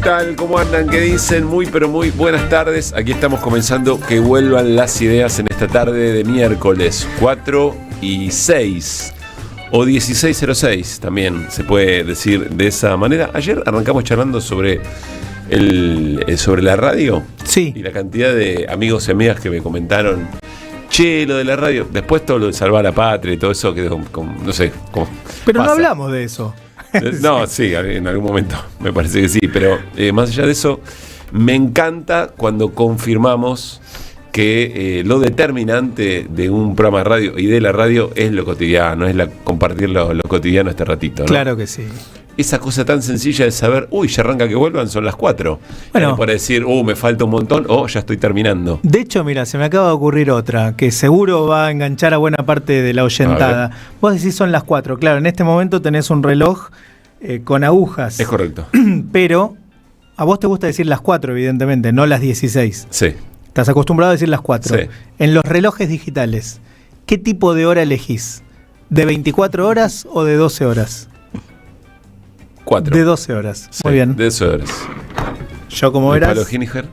tal? ¿Cómo andan? ¿Qué dicen? Muy pero muy buenas tardes. Aquí estamos comenzando que vuelvan las ideas en esta tarde de miércoles 4:06 o 16:06 también se puede decir de esa manera. Ayer arrancamos charlando sobre la radio. Sí. Y la cantidad de amigos y amigas que me comentaron, che, lo de la radio, después todo lo de salvar a la patria y todo eso quedó no sé cómo. Pero pasa. no hablamos de eso. No, sí, en algún momento me parece que sí, pero más allá de eso, me encanta cuando confirmamos que lo determinante de un programa de radio y de la radio es lo cotidiano, es compartir lo cotidiano este ratito, ¿no? Claro que sí. Esa cosa tan sencilla de saber, ya arranca que vuelvan, son las 4. Bueno, para decir, me falta un montón, ya estoy terminando. De hecho, mira, se me acaba de ocurrir otra, que seguro va a enganchar a buena parte de la oyentada. Vos decís son las 4, claro, en este momento tenés un reloj con agujas. Es correcto. Pero a vos te gusta decir las 4, evidentemente, no las 16. Sí. Estás acostumbrado a decir las 4. Sí. En los relojes digitales, ¿qué tipo de hora elegís? ¿De 24 horas o de 12 horas? 4. De 12 horas. Sí, Muy bien. De 12 horas. Yo, como ¿De verás, Palo Hiniger?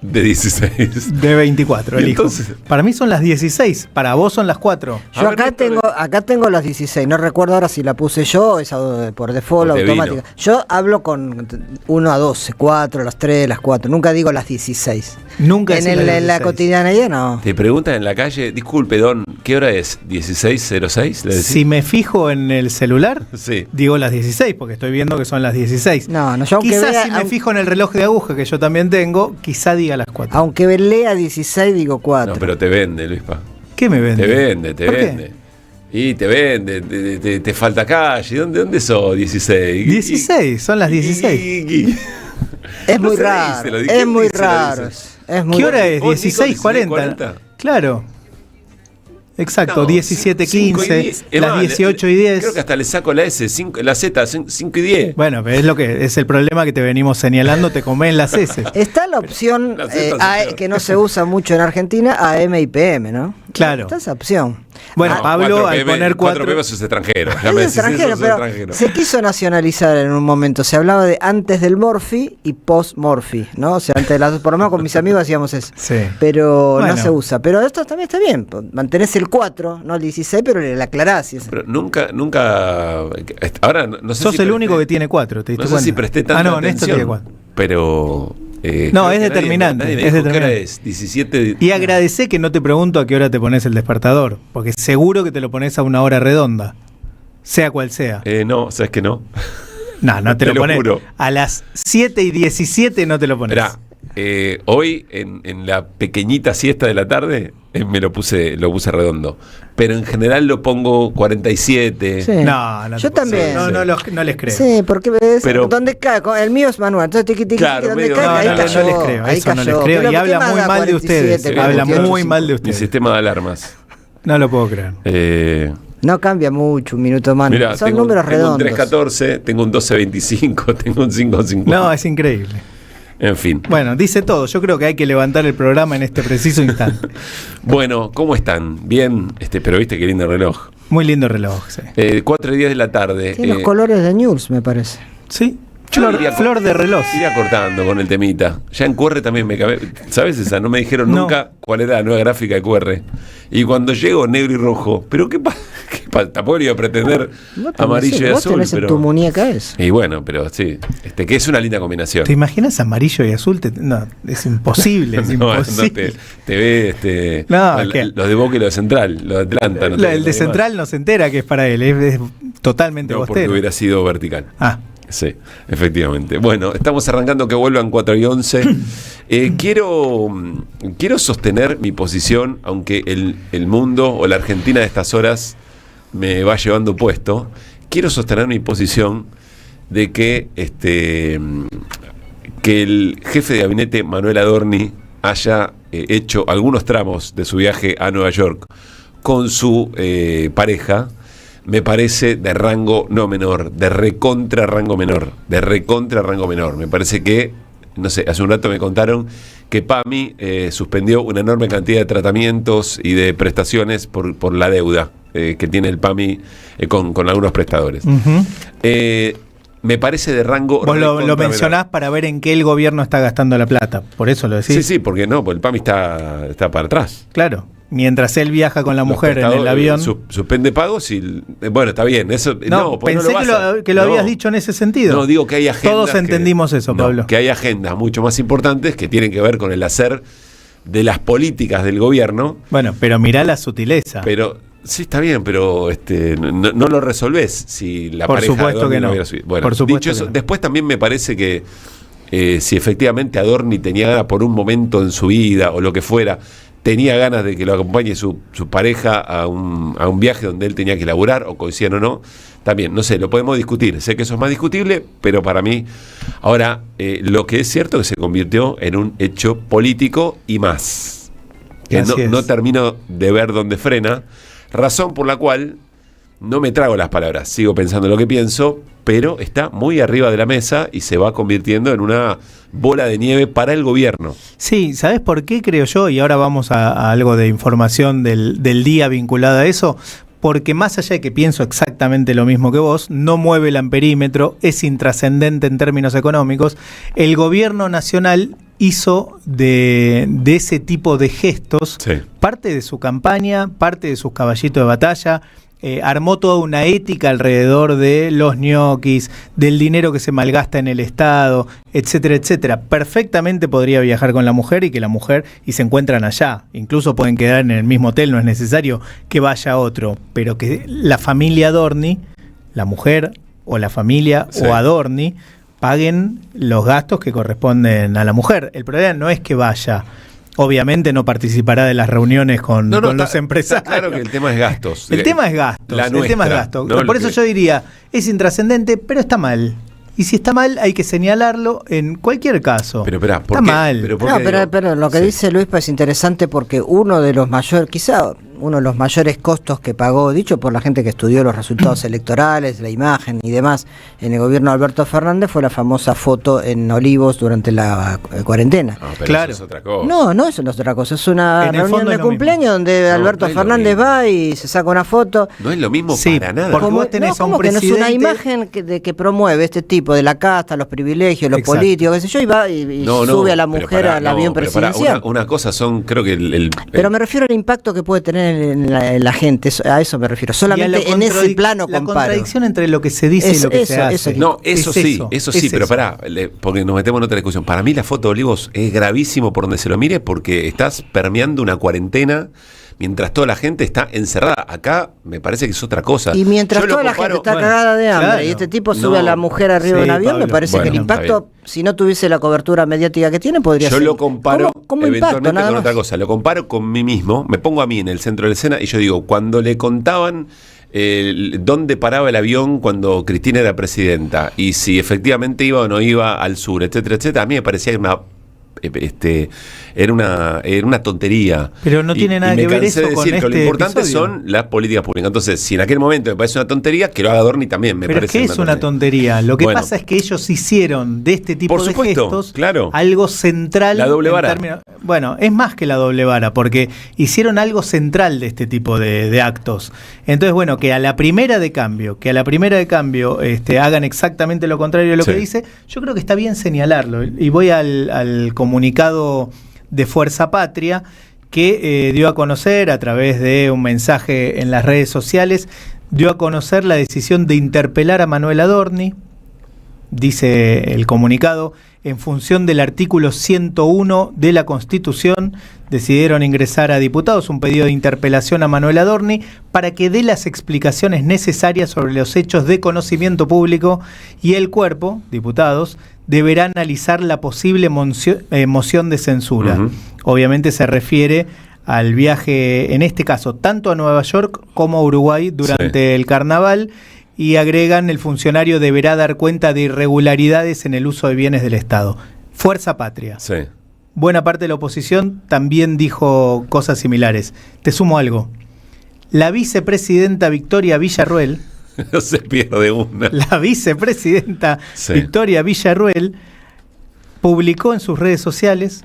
De 16. de 24, elijo. Entonces, para mí son las 16, para vos son las 4. Yo acá tengo las 16, no recuerdo ahora si la puse yo o esa por default Porque automática. vino. Yo hablo con 1 a 12, 4, las 3, las 4, nunca digo las 16. Nunca En, decís las en la 16. cotidianidad no. te preguntan en la calle, disculpe, don, ¿qué hora es? ¿16:06? ¿Le decís? Si me fijo en el celular, Sí. digo las 16, porque estoy viendo que son las 16. No, yo aunque Quizás vea, si me fijo en el reloj de aguja, que yo también tengo, quizá diga las 4. aunque lea 16 digo 4. No, pero te vende, Luispa. ¿Qué me vende? Te ¿Por qué? vende. Y te vende, te falta calle. ¿Dónde sos? 16. 16, son las 16. Es muy No se raro, dice, lo dije, es muy se lo raro. dice. Es muy ¿Qué hora raro. es? ¿Vos, Nico, 16:40. Claro. Exacto, No, 17:15, las 18:10. Creo que hasta le saco la S, la Z, 5:10. Bueno, pero es lo que es el problema que te venimos señalando, te comen las S. Está la opción La Z, que no se usa mucho en Argentina, AM y PM, ¿no? Claro. Está esa opción. Bueno, Pablo, al poner 4 4. PM sos extranjero. Ya Es me decís extranjero, eso, sos pero extranjero. se quiso nacionalizar en un momento. Se hablaba de antes del Morphy y post-Morphy, ¿no? O sea, antes de las dos. Por lo menos con mis amigos hacíamos eso. Sí. Pero Bueno. no se usa. Pero esto también está bien. Mantenés el 4, no el 16, pero le aclarás. Pero nunca. Ahora no sé Sos si el presté- único que tiene 4, ¿te diste No sé cuenta? si presté tanta no, Néstor atención. tiene 4. Pero. No, creo es que determinante, Nadie me es dijo qué hora determinante. es. 17. Y agradecé que no te pregunto a qué hora te pones el despertador, porque seguro que te lo pones a una hora redonda, sea cual sea. No, ¿sabes que no? No te te lo lo pones. juro. A las 7:17 no te lo pones. Esperá, hoy en la pequeñita siesta de la tarde lo puse redondo. Pero en general lo pongo 47. Sí. No, Yo te también. No les creo. Sí, porque ves, Pero- donde cae, el mío es manual, entonces tiqui, Claro, donde medio- cae, No, ahí no, cayó, no les creo, ahí eso no les cayó. creo. Pero Y ¿qué habla más muy da mal de 47, ustedes. Habla 48, muy mal de Mi ustedes. sistema de alarmas. No lo puedo creer. No cambia mucho un minuto más. Mirá, Son tengo números un redondos. 3:14, tengo un 12:25, tengo un 5:50. No, es increíble. En fin. Bueno, dice todo. Yo creo que hay que levantar el programa en este preciso instante. Bueno, ¿cómo están? Bien, pero viste qué lindo reloj. Muy lindo reloj, sí. 4:10 de la tarde. Tiene los colores de News, me parece. Sí. Yo iría Flor de reloj. Iría cortando con el temita. Ya en QR también me cabé. ¿Sabes esa? No me dijeron No. nunca cuál era la nueva gráfica de QR. Y cuando llego, negro y rojo. ¿Pero qué pasa? Tampoco iba a pretender amarillo y vos azul. tenés en tu muñeca eso. Y bueno, pero sí. Que es una linda combinación. ¿Te imaginas amarillo y azul? No, es imposible. Es No, imposible. te ve No, es que- los de Boca y los de Central, los de Atlanta. No te- El de demás. Central no se entera que es para él. Es totalmente No, porque bostero. hubiera sido vertical. Ah, Sí, efectivamente. Bueno, estamos arrancando que vuelvan 4:11. Quiero sostener mi posición, aunque el mundo o la Argentina de estas horas me va llevando puesto. Quiero sostener mi posición de que el jefe de gabinete Manuel Adorni haya hecho algunos tramos de su viaje a Nueva York con su pareja. Me parece de rango no menor, de recontra rango menor. Me parece que, no sé, hace un rato me contaron que PAMI suspendió una enorme cantidad de tratamientos y de prestaciones por la deuda que tiene el PAMI con algunos prestadores. uh-huh. me parece de rango... Vos lo recontra mencionás menor. para ver en qué el gobierno está gastando la plata. Por eso lo decís. Sí, porque no, porque el PAMI está para atrás. Claro. Mientras él viaja con la Los mujer en el prestadores, avión. Suspende pagos y... Bueno, está bien. Eso, No, porque pensé no lo vas a- que lo no. habías dicho en ese sentido. No, digo que hay agendas... Todos entendimos eso, no, Pablo. que hay agendas mucho más importantes que tienen que ver con el hacer de las políticas del gobierno. Bueno, pero mirá la sutileza. Pero... Sí, está bien, pero no lo resolvés si la Por pareja supuesto Adorni que no. hubiera subido. Bueno, Por supuesto dicho eso, que no. después también me parece que si efectivamente Adorni tenía ganas por un momento en su vida o lo que fuera, tenía ganas de que lo acompañe su pareja a un viaje donde él tenía que laburar, o coincidan o no, también, no sé, lo podemos discutir. Sé que eso es más discutible, pero para mí, ahora, lo que es cierto es que se convirtió en un hecho político y más. Que Así es. no termino de ver dónde frena. Razón por la cual no me trago las palabras, sigo pensando lo que pienso, pero está muy arriba de la mesa y se va convirtiendo en una bola de nieve para el gobierno. Sí, ¿sabés por qué creo yo? Y ahora vamos a algo de información del día vinculada a eso. Porque más allá de que pienso exactamente lo mismo que vos, no mueve el amperímetro, es intrascendente en términos económicos, el gobierno nacional hizo de ese tipo de gestos Sí. parte de su campaña, parte de sus caballitos de batalla. Armó toda una ética alrededor de los ñoquis, del dinero que se malgasta en el Estado, etcétera, etcétera. Perfectamente podría viajar con la mujer y se encuentran allá. Incluso pueden quedar en el mismo hotel, no es necesario que vaya otro. Pero que la familia Adorni, la mujer o la familia Sí. o Adorni, paguen los gastos que corresponden a la mujer. El problema no es que vaya. Obviamente no participará de las reuniones con los empresarios. Está claro que el tema es gastos. El tema es gastos. La El tema es nuestra, gastos. ¿no? Por eso yo diría, es intrascendente, pero está mal. Y si está mal, hay que señalarlo en cualquier caso. Pero esperá, ¿por está qué? mal. ¿por No, qué digo? pero lo que Sí. dice Luis es interesante porque uno de los mayores, quizá uno de los mayores costos que pagó, dicho por la gente que estudió los resultados electorales, la imagen y demás, en el gobierno de Alberto Fernández fue la famosa foto en Olivos durante la cuarentena. No, pero Claro. eso es otra cosa. No, eso no es otra cosa, es una En el reunión fondo de es lo cumpleaños mismo. donde No, Alberto no es lo Fernández mismo. va y se saca una foto. No es lo mismo Sí, para nada. porque vos tenés a un ¿cómo que no es una presidente- imagen que promueve este tipo de la casta, los privilegios, los Exacto. políticos, qué sé yo, y va y sube a la pero mujer pará, al avión pero pará, presidencial? una cosa son, creo que Pero me refiero al impacto que puede tener en la gente, a eso me refiero. Y a Solamente la en ese contradic- plano la comparo. contradicción entre lo que se dice y lo que se hace. No, eso Es sí, es pero pará, porque nos metemos en otra discusión. Para mí la foto de Olivos es gravísimo por donde se lo mire, porque estás permeando una cuarentena mientras toda la gente está encerrada. Acá me parece que es otra cosa. Y mientras Yo lo toda la gente comparo- está bueno, cagada de hambre claro. y este tipo No. sube a la mujer arriba de un Sí, avión, me Pablo. parece que el Bueno, está impacto, si no tuviese la cobertura mediática que tiene, podría Yo ser. lo comparo como impacto, eventualmente nada con más. otra cosa. Lo comparo con mí mismo, me pongo a mí en el centro de la escena y yo digo, cuando le contaban dónde paraba el avión cuando Cristina era presidenta y si efectivamente iba o no iba al sur, etcétera, etcétera, a mí me parecía era una tontería. Pero no tiene nada me que ver cansé eso de con decir que lo este importante episodio. son las políticas públicas. Entonces, si en aquel momento me parece una tontería, que lo haga Adorni también me Pero es parece que es una tontería. Lo que Bueno. pasa es que ellos hicieron de este tipo Por de supuesto, gestos claro. algo central. La doble en vara. Bueno, es más que la doble vara, porque hicieron algo central de este tipo de actos. Entonces, bueno, que a la primera de cambio, hagan exactamente lo contrario de lo Sí. que dice, yo creo que está bien señalarlo. Y voy al comunicado de Fuerza Patria, que dio a conocer a través de un mensaje en las redes sociales, dio a conocer la decisión de interpelar a Manuel Adorni. Dice el comunicado, en función del artículo 101 de la Constitución, decidieron ingresar a diputados un pedido de interpelación a Manuel Adorni para que dé las explicaciones necesarias sobre los hechos de conocimiento público y el cuerpo, diputados, deberá analizar la posible moción de censura. Ujú. Obviamente se refiere al viaje, en este caso, tanto a Nueva York como a Uruguay durante el carnaval, y agregan, el funcionario deberá dar cuenta de irregularidades en el uso de bienes del Estado. Fuerza Patria. Sí. Buena parte de la oposición también dijo cosas similares. Te sumo algo. La vicepresidenta Victoria Villarruel, No se pierde una. la vicepresidenta Sí. Victoria Villarruel, publicó en sus redes sociales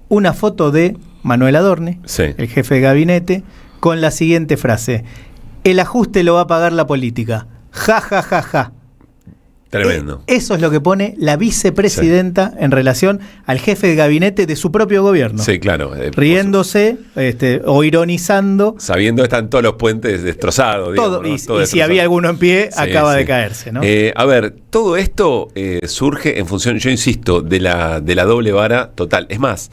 una foto de Manuel Adorni, Sí. el jefe de gabinete, con la siguiente frase: el ajuste lo va a pagar la política. Ja, ja, ja, ja. Tremendo. Eso es lo que pone la vicepresidenta en relación al jefe de gabinete de su propio gobierno. Sí, claro. Riéndose o ironizando. Sabiendo que están todos los puentes destrozados. Todo, digamos, ¿no? y si había alguno en pie, acaba de caerse, ¿no? A ver, todo esto surge en función, yo insisto, de la doble vara total. Es más,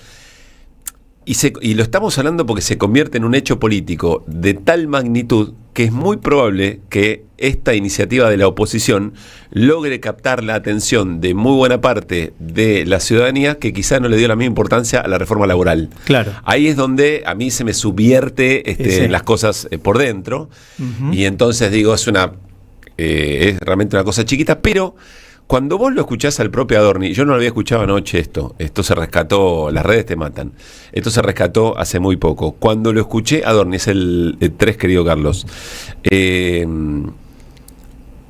y lo estamos hablando porque se convierte en un hecho político de tal magnitud que es muy probable que esta iniciativa de la oposición logre captar la atención de muy buena parte de la ciudadanía que quizá no le dio la misma importancia a la reforma laboral. Claro. Ahí es donde a mí se me subvierte las cosas por dentro, y entonces digo, es realmente una cosa chiquita, pero cuando vos lo escuchás al propio Adorni, yo no lo había escuchado anoche esto se rescató, las redes te matan, esto se rescató hace muy poco. Cuando lo escuché, Adorni, es el 3, querido Carlos,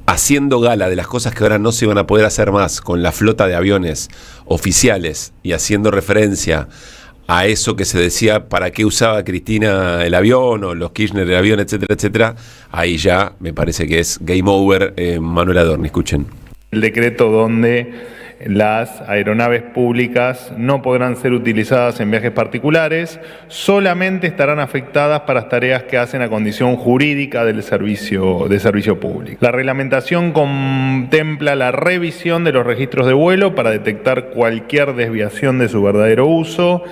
haciendo gala de las cosas que ahora no se iban a poder hacer más con la flota de aviones oficiales y haciendo referencia a eso que se decía, para qué usaba Cristina el avión o los Kirchner el avión, etcétera, etcétera, ahí ya me parece que es game over. Manuel Adorni, escuchen. El decreto donde las aeronaves públicas no podrán ser utilizadas en viajes particulares, solamente estarán afectadas para las tareas que hacen a condición jurídica del servicio público. La reglamentación contempla la revisión de los registros de vuelo para detectar cualquier desviación de su verdadero uso.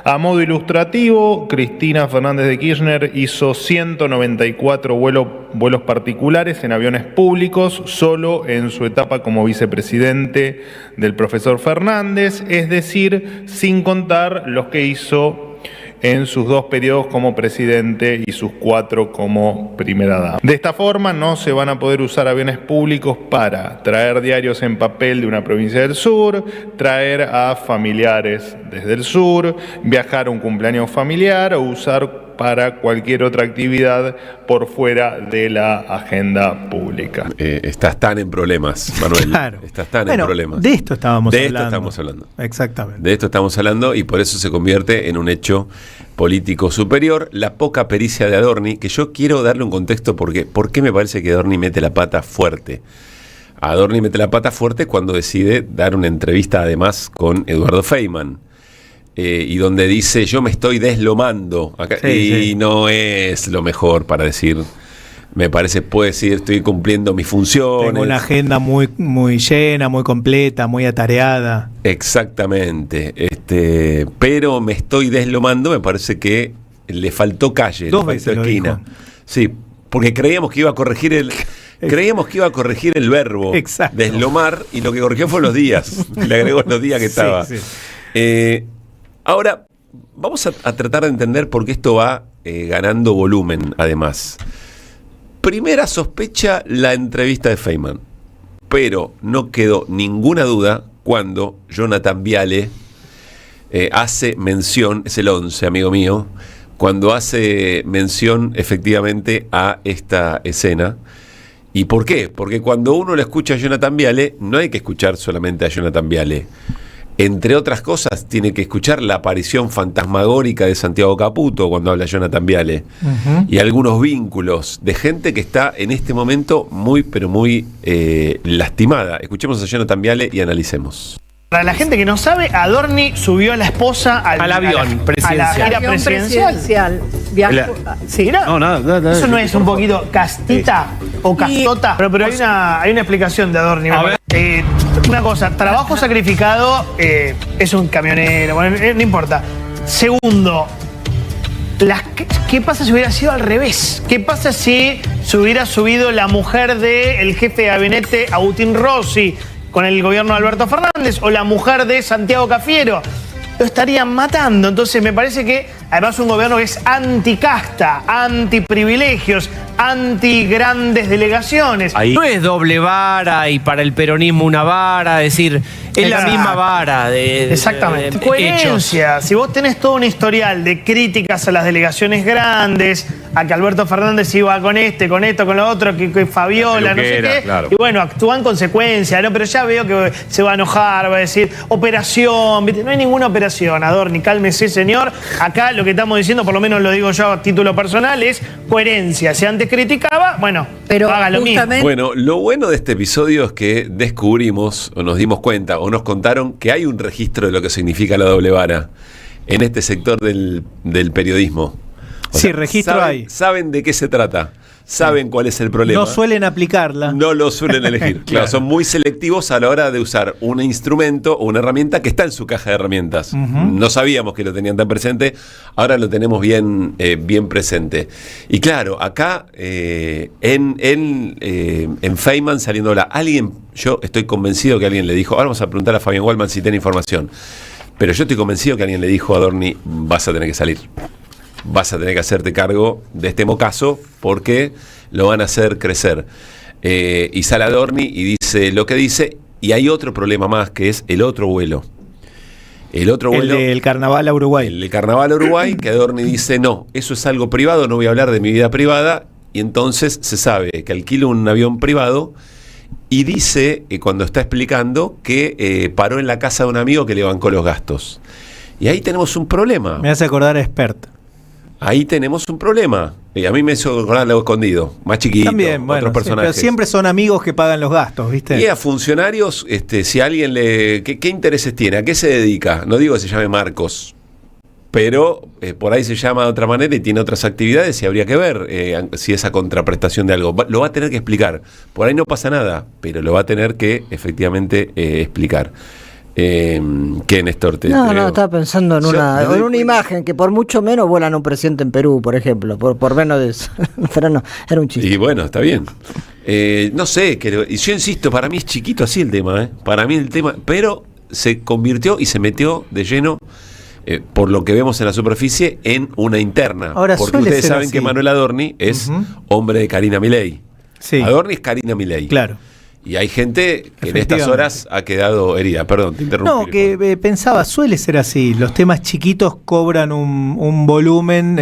A modo ilustrativo, Cristina Fernández de Kirchner hizo 194 vuelos particulares en aviones públicos solo en su etapa como vicepresidente del profesor Fernández, es decir, sin contar los que hizo en sus 2 periodos como presidente y sus 4 como primera dama. De esta forma no se van a poder usar aviones públicos para traer diarios en papel de una provincia del sur, traer a familiares desde el sur, viajar a un cumpleaños familiar o usar para cualquier otra actividad por fuera de la agenda pública. Estás tan en problemas, Manuel. Claro. Estás tan en problemas. De esto estábamos hablando. De esto estamos hablando. Exactamente. De esto estamos hablando, y por eso se convierte en un hecho político superior. La poca pericia de Adorni, que yo quiero darle un contexto porque ¿por qué me parece que Adorni mete la pata fuerte? Adorni mete la pata fuerte cuando decide dar una entrevista además con Eduardo Feynman. Y donde dice, yo me estoy deslomando acá, y no es lo mejor para decir, me parece, puede decir, estoy cumpliendo mis funciones. Tengo una agenda muy, muy llena, muy completa, muy atareada. Exactamente, pero me estoy deslomando, me parece que le faltó calle, 2 le veces faltó lo esquina. dijo. Sí, porque creíamos que iba a corregir el verbo. Exacto. Deslomar, y lo que corrigió fue los días. Le agregó los días que estaba. Sí. Ahora, vamos a tratar de entender por qué esto va ganando volumen, además. Primera sospecha, la entrevista de Feynman. Pero no quedó ninguna duda cuando Jonathan Viale hace mención, es el 11, amigo mío, cuando hace mención efectivamente a esta escena. ¿Y por qué? Porque cuando uno le escucha a Jonathan Viale, no hay que escuchar solamente a Jonathan Viale. Entre otras cosas, tiene que escuchar la aparición fantasmagórica de Santiago Caputo cuando habla Jonathan Viale. Y algunos vínculos de gente que está en este momento muy, pero muy lastimada. Escuchemos a Jonathan Viale y analicemos. Para la gente que no sabe, Adorni subió a la esposa al avión presidencial. A la gira presidencial. Viajó. ¿Sí, no? No, eso no es un poquito castita o castota. Pero hay una explicación de Adorni. A ver. Una cosa, trabajo sacrificado, es un camionero, bueno, no importa. Segundo, ¿qué pasa si hubiera sido al revés? ¿Qué pasa si se hubiera subido la mujer del jefe de gabinete, Agustín Rossi, con el gobierno de Alberto Fernández, o la mujer de Santiago Cafiero? Lo estarían matando. Entonces me parece que además un gobierno que es anticasta, antiprivilegios, anti-grandes delegaciones. Ahí no es doble vara y para el peronismo una vara, es decir, es la misma vara de exactamente. Coherencia. Hechos. Si vos tenés todo un historial de críticas a las delegaciones grandes, a que Alberto Fernández iba con esto, con lo otro, que Fabiola, no sé qué, claro. Y bueno, actúa en consecuencia, ¿no? Pero ya veo que se va a enojar, va a decir, operación, ¿viste? No hay ninguna operación, Adorni, cálmese, señor. Acá lo que estamos diciendo, por lo menos lo digo yo a título personal, es coherencia. Si antes criticaba, bueno, Pero haga lo mismo. justamente- Bueno, lo bueno de este episodio es que descubrimos, o nos dimos cuenta, o nos contaron que hay un registro de lo que significa la doble vara en este sector del periodismo. O Sí, registro hay. Saben de qué se trata, saben cuál es el problema. No suelen aplicarla. No lo suelen elegir. Claro, son muy selectivos a la hora de usar un instrumento o una herramienta que está en su caja de herramientas. No sabíamos que lo tenían tan presente, ahora lo tenemos bien, bien presente. Y claro, acá en Feynman saliendo alguien, yo estoy convencido que alguien le dijo, ahora vamos a preguntar a Fabián Waldman si tiene información, pero yo estoy convencido que alguien le dijo a Adorni, vas a tener que salir. Vas a tener que hacerte cargo de este mocazo porque lo van a hacer crecer. Y sale Adorni y dice lo que dice, y hay otro problema más, que es el otro vuelo. El otro vuelo, El del carnaval a Uruguay. el carnaval a Uruguay, que Adorni dice, no, eso es algo privado, no voy a hablar de mi vida privada, y entonces se sabe que alquila un avión privado y dice, cuando está explicando, que paró en la casa de un amigo que le bancó los gastos. Y ahí tenemos un problema. Me hace acordar a Expert. Ahí tenemos un problema. Y a mí me hizo acordar Algo Escondido, más chiquito, También, bueno, otros sí, personajes. pero siempre son amigos que pagan los gastos, ¿viste? Y a funcionarios, si alguien le... ¿Qué intereses tiene? ¿A qué se dedica? No digo que se llame Marcos, pero por ahí se llama de otra manera y tiene otras actividades y habría que ver si esa contraprestación de algo. Lo va a tener que explicar. Por ahí no pasa nada, pero lo va a tener que efectivamente explicar. ¿Qué, Néstor? No, estaba pensando en Yo una, me doy en una cuenta. imagen que por mucho menos vuelan un presidente en Perú, por ejemplo, por menos de eso. Pero no, era un chiste. Y bueno, está bien. No sé, y yo insisto, para mí es chiquito así el tema, para mí el tema, pero se convirtió y se metió de lleno, por lo que vemos en la superficie, en una interna. Ahora, porque suele ustedes ser saben así. que Manuel Adorni es Ujú. hombre de Karina Milei. Sí. Adorni es Karina Milei. Claro. Y hay gente que en estas Efectivamente. horas ha quedado herida. Perdón, te interrumpí. No, que pensaba, suele ser así. Los temas chiquitos cobran un volumen,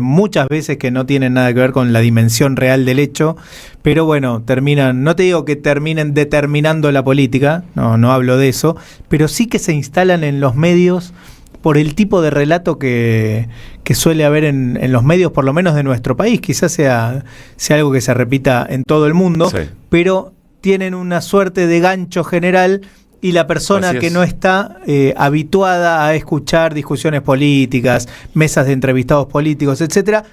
muchas veces que no tienen nada que ver con la dimensión real del hecho, pero bueno, terminan, no te digo que terminen determinando la política, no hablo de eso, pero sí que se instalan en los medios por el tipo de relato que suele haber en los medios, por lo menos de nuestro país. Quizás sea algo que se repita en todo el mundo, Sí. pero tienen una suerte de gancho general y la persona Así que es. no está habituada a escuchar discusiones políticas, mesas de entrevistados políticos, etcétera,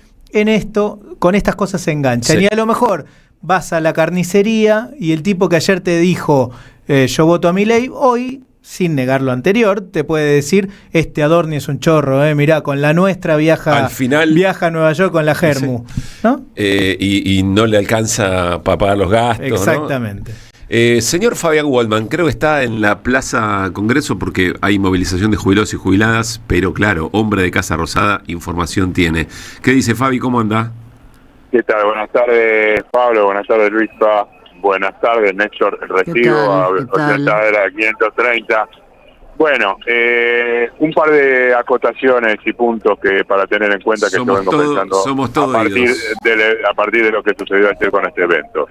con estas cosas se enganchan. Sí. Y a lo mejor vas a la carnicería y el tipo que ayer te dijo yo voto a Milei, hoy, sin negar lo anterior, te puede decir, Adorni es un chorro, mirá, con la nuestra Al final- viaja a Nueva York con la Germu, ¿no? Y no le alcanza para pagar los gastos, ¿no? Exactamente. Señor Fabián Waldman, creo que está en la Plaza Congreso porque hay movilización de jubilados y jubiladas, pero claro, hombre de Casa Rosada, información tiene. ¿Qué dice Fabi? ¿Cómo anda? ¿Qué tal? Buenas tardes, Pablo. Buenas tardes, Luisa. Buenas tardes, Néstor. Recibo a ¿Qué tal? 530. Bueno, un par de acotaciones y puntos que para tener en cuenta que Somos yo vengo todo- pensando somos todo a partir oídos. a partir de lo que sucedió ayer con este evento.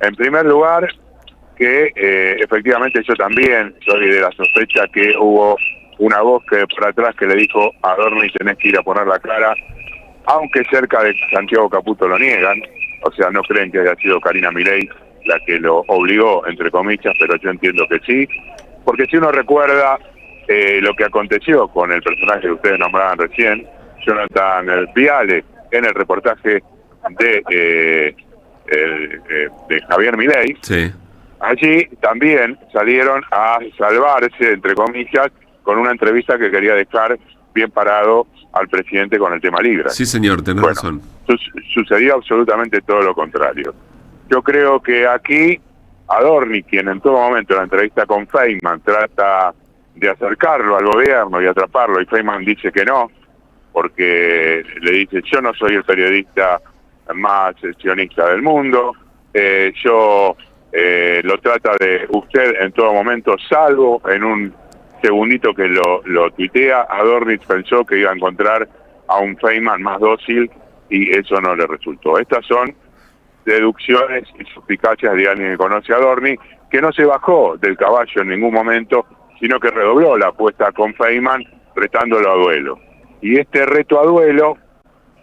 En primer lugar, que efectivamente yo también soy de la sospecha que hubo una voz que por atrás que le dijo a Adorni tenés que ir a poner la cara, aunque cerca de Santiago Caputo lo niegan, o sea, no creen que haya sido Karina Milei la que lo obligó, entre comillas, pero yo entiendo que sí, porque si uno recuerda lo que aconteció con el personaje que ustedes nombraban recién, Jonathan Viale, en el reportaje de Javier Milei, Sí. allí también salieron a salvarse, entre comillas, con una entrevista que quería dejar bien parado al presidente con el tema Libra. Sí, señor, tenés Bueno, razón. Sucedió absolutamente todo lo contrario. Yo creo que aquí Adorni, quien en todo momento en la entrevista con Feynman trata de acercarlo al gobierno y atraparlo, y Feynman dice que no, porque le dice, yo no soy el periodista más sionista del mundo, yo lo trata de usted en todo momento, salvo en un segundito que lo tuitea, Adorni pensó que iba a encontrar a un Feynman más dócil y eso no le resultó. Estas son deducciones y suspicacias de alguien que conoce a Adorni, que no se bajó del caballo en ningún momento, sino que redobló la apuesta con Feynman, retándolo a duelo. Y este reto a duelo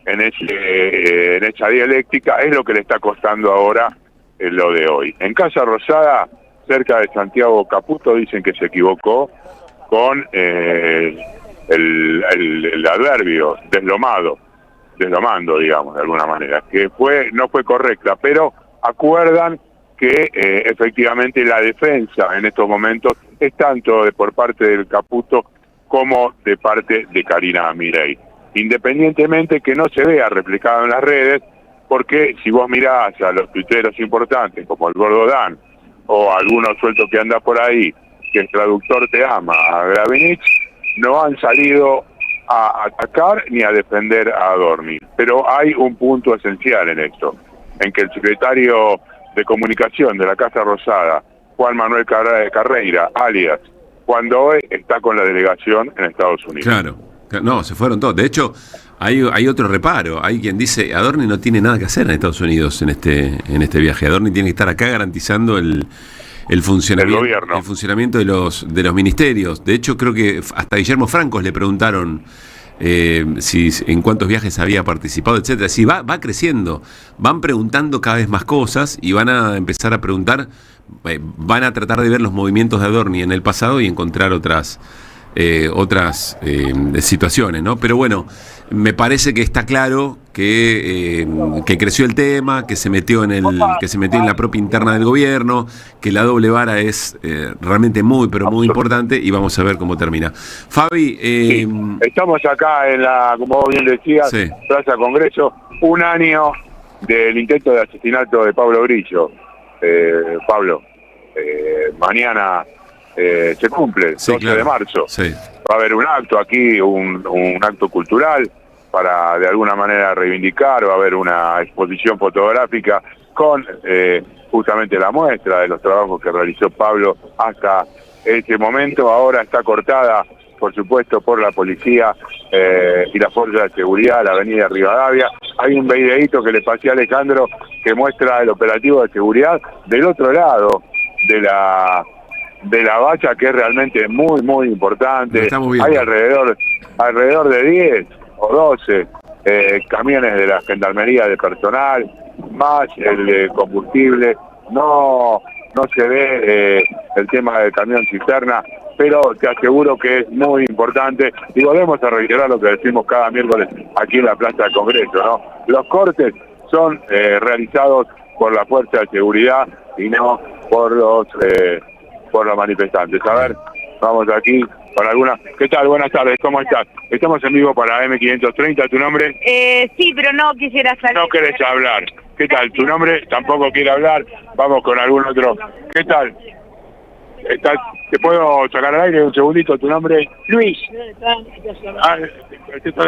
en esa dialéctica, es lo que le está costando ahora lo de hoy. En Casa Rosada, cerca de Santiago Caputo, dicen que se equivocó con el adverbio deslomando, digamos, de alguna manera, que no fue correcta, pero acuerdan que efectivamente la defensa en estos momentos es tanto por parte del Caputo como de parte de Karina Milei, independientemente que no se vea replicado en las redes, porque si vos mirás a los tuiteros importantes como el Gordo Dan o alguno suelto que anda por ahí, que el traductor te ama a Gravenich, no han salido a atacar ni a defender a Adorni. Pero hay un punto esencial en esto, en que el secretario de Comunicación de la Casa Rosada, Juan Manuel Carreira, alias Juan Doe, está con la delegación en Estados Unidos. Claro, no, se fueron todos. De hecho, hay otro reparo. Hay quien dice, Adorni no tiene nada que hacer en Estados Unidos en este viaje. Adorni tiene que estar acá garantizando el funcionamiento de los ministerios. De hecho, creo que hasta Guillermo Francos le preguntaron en cuántos viajes había participado, etcétera. Sí, va creciendo. Van preguntando cada vez más cosas y van a empezar a preguntar, van a tratar de ver los movimientos de Adorni en el pasado y encontrar otras situaciones, ¿no? Pero bueno, me parece que está claro que creció el tema, que se metió en la propia interna del gobierno, que la doble vara es realmente muy, pero muy importante, y vamos a ver cómo termina. Fabi, sí, estamos acá en la, como vos bien decías, sí, Plaza Congreso, un año del intento de asesinato de Pablo Grillo. Pablo, mañana se cumple, sí, 12 claro, de marzo. Sí. Va a haber un acto aquí, un acto cultural para de alguna manera reivindicar, va a haber una exposición fotográfica con justamente la muestra de los trabajos que realizó Pablo hasta este momento. Ahora está cortada, por supuesto, por la policía y la fuerza de seguridad, la avenida Rivadavia. Hay un videíto que le pasé a Alejandro que muestra el operativo de seguridad del otro lado de la valla, que es realmente muy, muy importante. Hay alrededor de 10 o 12 camiones de la Gendarmería de personal, más el de combustible. No se ve el tema del camión cisterna, pero te aseguro que es muy importante, y volvemos a reiterar lo que decimos cada miércoles aquí en la Plaza del Congreso, ¿no? Los cortes son realizados por la fuerza de seguridad y no por los manifestantes. A ver, vamos aquí con alguna. ¿Qué tal? Buenas tardes, ¿cómo estás? Estamos en vivo para M530, ¿tu nombre? Sí, pero no quisiera salir. No querés hablar. ¿Qué tal? ¿Tu nombre? Tampoco quiere hablar. Vamos con algún otro. ¿Qué tal? ¿Te puedo sacar al aire un segundito? ¿Tu nombre? Luis.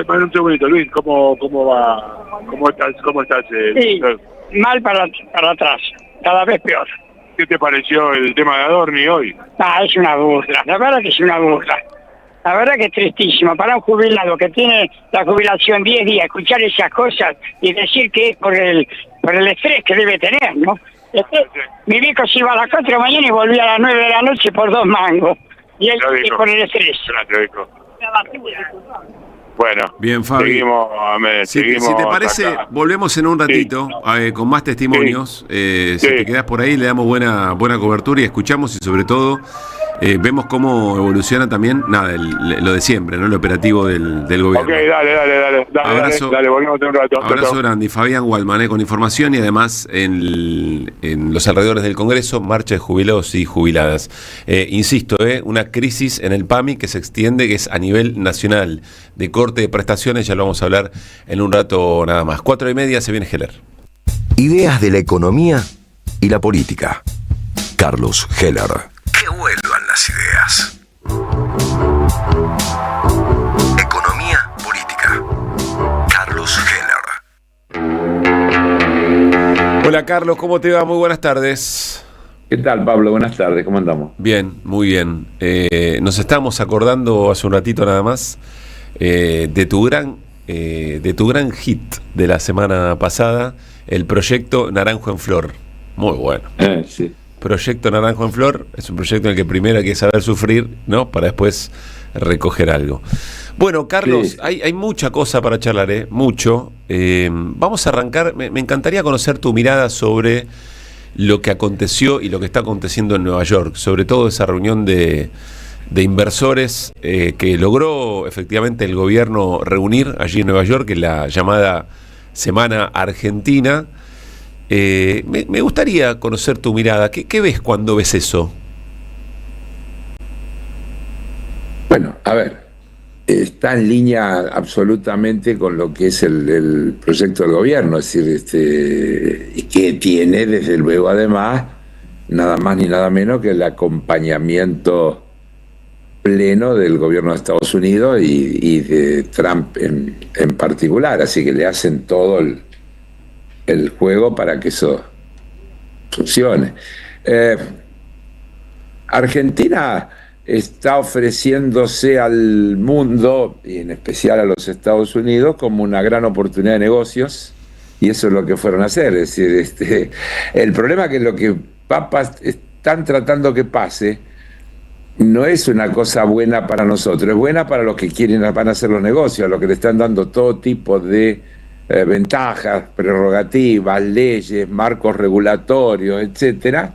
Un segundito, Luis, ¿cómo va? ¿Cómo estás? Sí, mal para atrás, cada vez peor. ¿Qué te pareció el tema de Adorni hoy? Es una burla, la verdad que es una burla. La verdad que es tristísimo. Para un jubilado que tiene la jubilación 10 días, escuchar esas cosas y decir que es por el estrés que debe tener, ¿no? Mi viejo se iba a las 4 de la mañana y volvía a las 9 de la noche por 2 mangos. Y él es por el estrés. Bueno, bien, Fabi. Seguimos si te parece, acá. Volvemos en un ratito con más testimonios. Si te quedás por ahí, le damos buena cobertura y escuchamos, y sobre todo vemos cómo evoluciona también lo de siempre, ¿no? El operativo del gobierno. Ok, dale, volvemos en un rato. Abrazo grande. Y Fabián Waldman con información, y además en los alrededores del Congreso, marcha de jubilados y jubiladas. Insisto, una crisis en el PAMI que se extiende, que es a nivel nacional, de corte de prestaciones. Ya lo vamos a hablar en un rato nada más. 4:30 se viene Heller. Ideas de la economía y la política. Carlos Heller. Que vuelvan las ideas. Economía política. Carlos Heller. Hola Carlos, ¿cómo te va? Muy buenas tardes. ¿Qué tal, Pablo? Buenas tardes, ¿cómo andamos? Bien, muy bien. Nos estábamos acordando hace un ratito nada más de tu gran hit de la semana pasada, el proyecto Naranjo en Flor. Muy bueno. Sí. Proyecto Naranjo en Flor es un proyecto en el que primero hay que saber sufrir, ¿no? Para después recoger algo. Bueno, Carlos, Sí. hay mucha cosa para charlar, mucho. Vamos a arrancar. Me encantaría conocer tu mirada sobre lo que aconteció y lo que está aconteciendo en Nueva York, sobre todo esa reunión de inversores que logró efectivamente el gobierno reunir allí en Nueva York, en la llamada Semana Argentina. Me gustaría conocer tu mirada. ¿Qué ves cuando ves eso? Bueno, a ver, está en línea absolutamente con lo que es el proyecto del gobierno, es decir, y que tiene desde luego además nada más ni nada menos que el acompañamiento pleno del gobierno de Estados Unidos y de Trump en particular, así que le hacen todo el juego para que eso funcione. Argentina está ofreciéndose al mundo, y en especial a los Estados Unidos, como una gran oportunidad de negocios, y eso es lo que fueron a hacer. Es decir, el problema es que lo que están tratando que pase no es una cosa buena para nosotros, es buena para los que van a hacer los negocios, a los que le están dando todo tipo de ventajas, prerrogativas, leyes, marcos regulatorios, etcétera,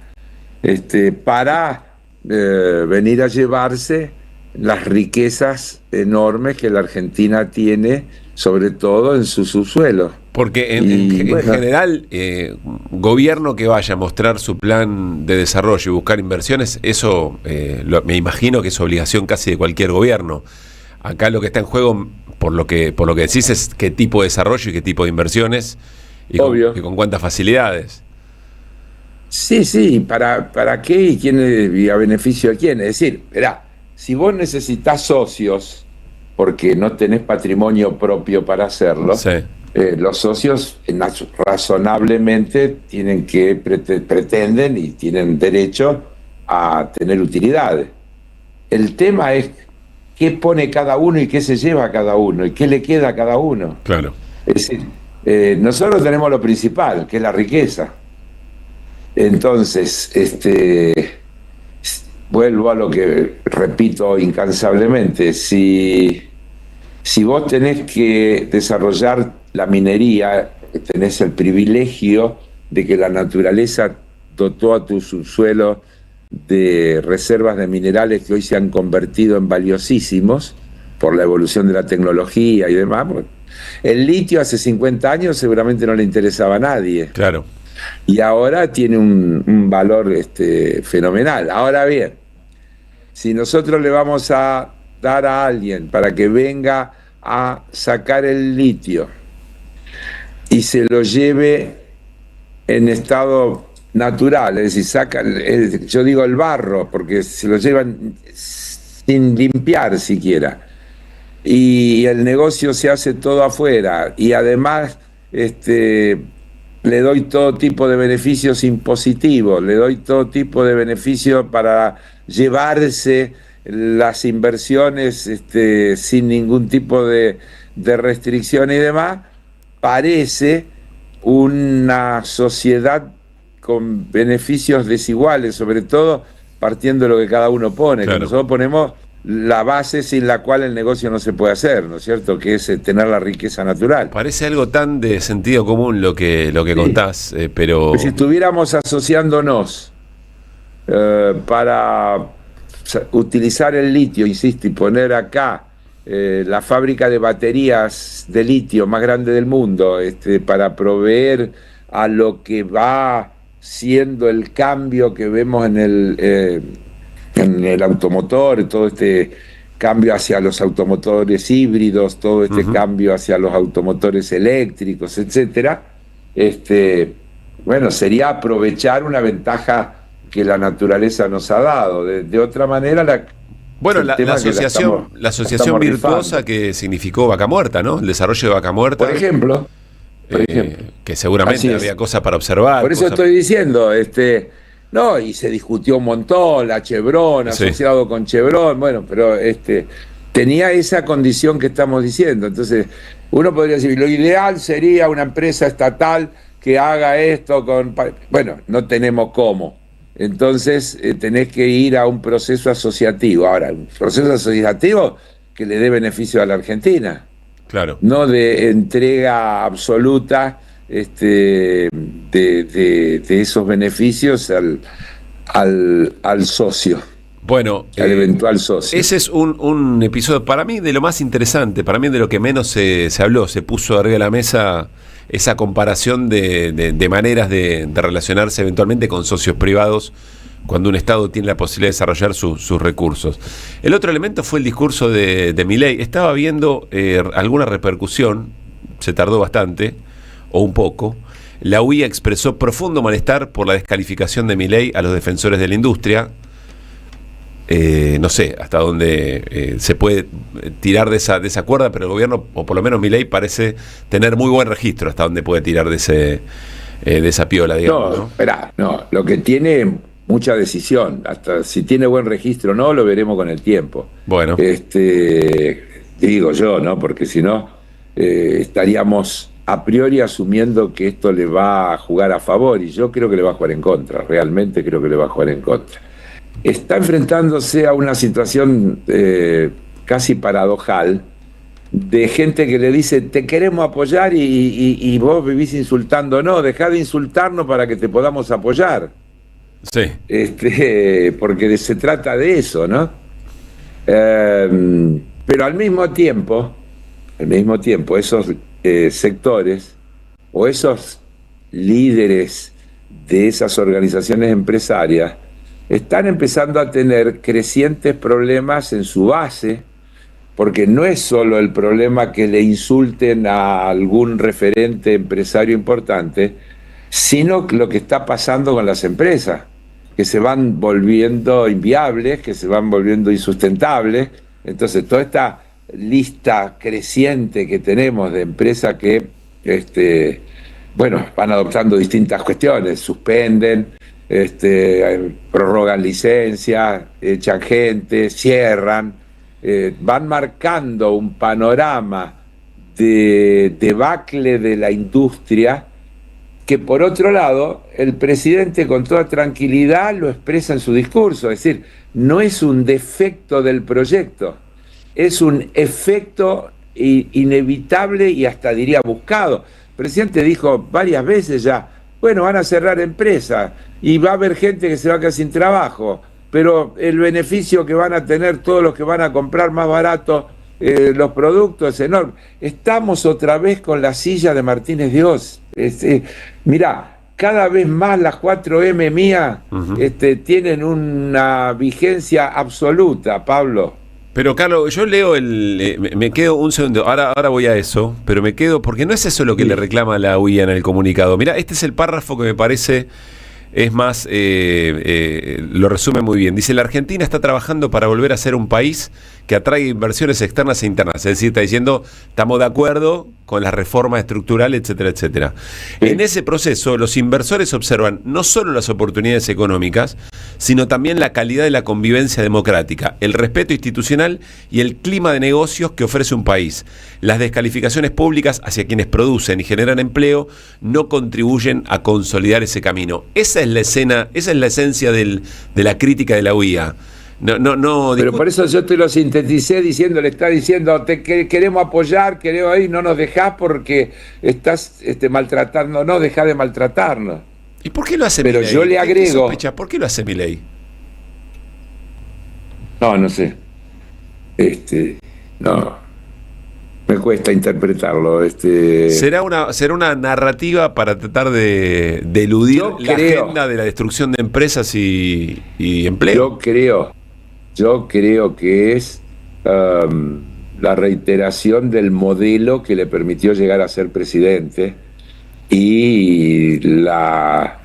para venir a llevarse las riquezas enormes que la Argentina tiene, sobre todo en su subsuelo. Porque en general, gobierno que vaya a mostrar su plan de desarrollo y buscar inversiones, eso me imagino que es obligación casi de cualquier gobierno. Acá lo que está en juego, por lo que decís, es qué tipo de desarrollo y qué tipo de inversiones y con cuántas facilidades. Sí, ¿para qué y quién y a beneficio de quién? Es decir, mirá, si vos necesitas socios porque no tenés patrimonio propio para hacerlo, sí, los socios razonablemente pretenden y tienen derecho a tener utilidades. El tema es qué pone cada uno y qué se lleva cada uno y qué le queda a cada uno. Claro. Es decir, nosotros tenemos lo principal, que es la riqueza. Entonces, vuelvo a lo que repito incansablemente, si vos tenés que desarrollar la minería, tenés el privilegio de que la naturaleza dotó a tu subsuelo de reservas de minerales que hoy se han convertido en valiosísimos por la evolución de la tecnología y demás. El litio hace 50 años seguramente no le interesaba a nadie. Claro. Y ahora tiene un valor fenomenal. Ahora bien, si nosotros le vamos a dar a alguien para que venga a sacar el litio y se lo lleve en estado natural, es decir, yo digo el barro, porque se lo llevan sin limpiar siquiera, y el negocio se hace todo afuera, y además le doy todo tipo de beneficios impositivos, le doy todo tipo de beneficios para llevarse las inversiones sin ningún tipo de restricción y demás. Parece una sociedad con beneficios desiguales, sobre todo partiendo de lo que cada uno pone. Claro. Que nosotros ponemos la base sin la cual el negocio no se puede hacer, ¿no es cierto? Que es tener la riqueza natural. Parece algo tan de sentido común lo que Sí. contás, pero... Si estuviéramos asociándonos para utilizar el litio, insisto, y poner acá la fábrica de baterías de litio más grande del mundo, para proveer a lo que va siendo el cambio que vemos en el automotor, todo este cambio hacia los automotores híbridos, todo este cambio hacia los automotores eléctricos, etcétera, bueno, sería aprovechar una ventaja que la naturaleza nos ha dado. De otra manera, bueno, la asociación virtuosa rifando. que significó Vaca Muerta, ¿no? El desarrollo de Vaca Muerta. Por ejemplo. Que seguramente había cosas para observar. Por eso estoy diciendo, no, y se discutió un montón, la Chevron, asociado con Chevron, bueno, pero tenía esa condición que estamos diciendo. Entonces, uno podría decir, lo ideal sería una empresa estatal que haga esto con... Bueno, no tenemos cómo. Entonces, tenés que ir a un proceso asociativo. Ahora, un proceso asociativo que le dé beneficio a la Argentina. Claro. No de entrega absoluta de esos beneficios al socio. Bueno, al eventual socio. Ese es un episodio, para mí, de lo más interesante, para mí de lo que menos se habló, se puso arriba de la mesa esa comparación de maneras de relacionarse eventualmente con socios privados cuando un Estado tiene la posibilidad de desarrollar sus recursos. El otro elemento fue el discurso de Milei. Estaba viendo alguna repercusión, se tardó bastante, o un poco. La UIA expresó profundo malestar por la descalificación de Milei a los defensores de la industria. No sé hasta dónde se puede tirar de esa cuerda, pero el gobierno, o por lo menos Milei, parece tener muy buen registro hasta dónde puede tirar de esa piola, digamos. No, espera, no, lo que tiene mucha decisión, hasta si tiene buen registro o no, lo veremos con el tiempo. Bueno. Digo yo, ¿no? Porque si no, estaríamos a priori asumiendo que esto le va a jugar a favor, y yo creo que le va a jugar en contra, realmente creo que le va a jugar en contra. Está enfrentándose a una situación casi paradojal de gente que le dice te queremos apoyar y vos vivís insultando. No, dejá de insultarnos para que te podamos apoyar. Sí. Porque se trata de eso, ¿no? Pero al mismo tiempo esos sectores o esos líderes de esas organizaciones empresarias están empezando a tener crecientes problemas en su base, porque no es solo el problema que le insulten a algún referente empresario importante, sino lo que está pasando con las empresas, que se van volviendo inviables, que se van volviendo insustentables. Entonces, toda esta lista creciente que tenemos de empresas que van adoptando distintas cuestiones, suspenden, prorrogan licencias, echan gente, cierran, van marcando un panorama de debacle de la industria que, por otro lado, el presidente con toda tranquilidad lo expresa en su discurso. Es decir, no es un defecto del proyecto, es un efecto inevitable y hasta diría buscado. El presidente dijo varias veces ya, bueno, van a cerrar empresas y va a haber gente que se va a quedar sin trabajo, pero el beneficio que van a tener todos los que van a comprar más barato los productos es enorme. Estamos otra vez con la silla de Martínez de Oz. Mirá, cada vez más las 4M mías tienen una vigencia absoluta, Pablo. Pero Carlos, yo leo me quedo un segundo, ahora voy a eso, pero me quedo, porque no es eso lo que le reclama la UIA en el comunicado. Mirá, este es el párrafo que me parece es más, lo resume muy bien. Dice, la Argentina está trabajando para volver a ser un país que atraiga inversiones externas e internas. Es decir, está diciendo, estamos de acuerdo con las reformas estructurales, etcétera, etcétera. Sí. En ese proceso, los inversores observan no solo las oportunidades económicas, sino también la calidad de la convivencia democrática, el respeto institucional y el clima de negocios que ofrece un país. Las descalificaciones públicas hacia quienes producen y generan empleo no contribuyen a consolidar ese camino. Esa es la escena, esa es la esencia de la crítica de la UIA. No, pero por eso yo te lo sinteticé diciendo, le está diciendo, queremos apoyar, queremos ir, no nos dejás porque estás maltratando, no, dejá de maltratarnos. ¿Y por qué lo hace Milei? Pero yo le agrego... ¿Por qué lo hace Milei? No sé. No. Me cuesta interpretarlo. ¿Será una narrativa para tratar de eludir agenda de la destrucción de empresas y empleo? Yo creo que es la reiteración del modelo que le permitió llegar a ser presidente y la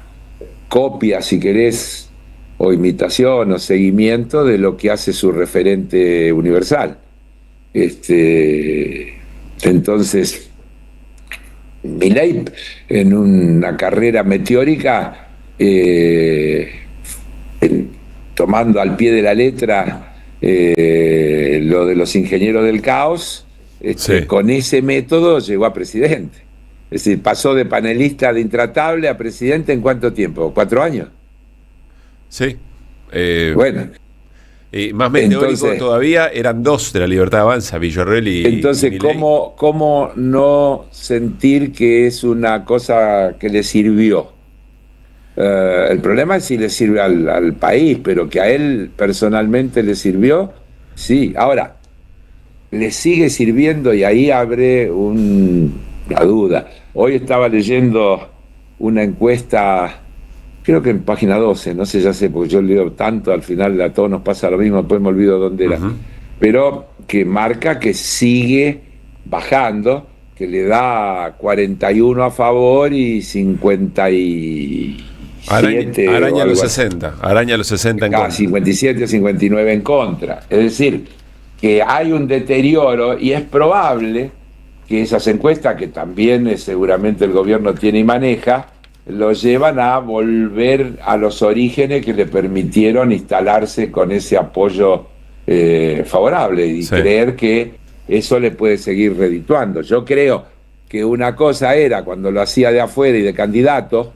copia, si querés, o imitación o seguimiento de lo que hace su referente universal. Entonces, Milei, en una carrera meteórica, tomando al pie de la letra lo de los ingenieros del caos, sí. Con ese método llegó a presidente. Es decir, pasó de panelista de Intratable a presidente ¿en cuánto tiempo? ¿4 años? Sí. Bueno. Más meteórico Entonces, todavía, eran 2 de la Libertad Avanza, Villarroel y entonces, Milei. ¿cómo no sentir que es una cosa que le sirvió? El problema es si le sirve al país, pero que a él personalmente le sirvió, sí. Ahora, le sigue sirviendo y ahí abre la duda. Hoy estaba leyendo una encuesta, creo que en página 12, no sé, ya sé, porque yo leo tanto, al final a todos nos pasa lo mismo, después me olvido dónde era, pero que marca que sigue bajando, que le da 41 a favor y 57. Araña los 60, araña los 60 en contra. 57 o 59 en contra. Es decir, que hay un deterioro y es probable que esas encuestas, que también seguramente el gobierno tiene y maneja, lo llevan a volver a los orígenes que le permitieron instalarse con ese apoyo favorable y creer que eso le puede seguir redituando. Yo creo que una cosa era cuando lo hacía de afuera y de candidato,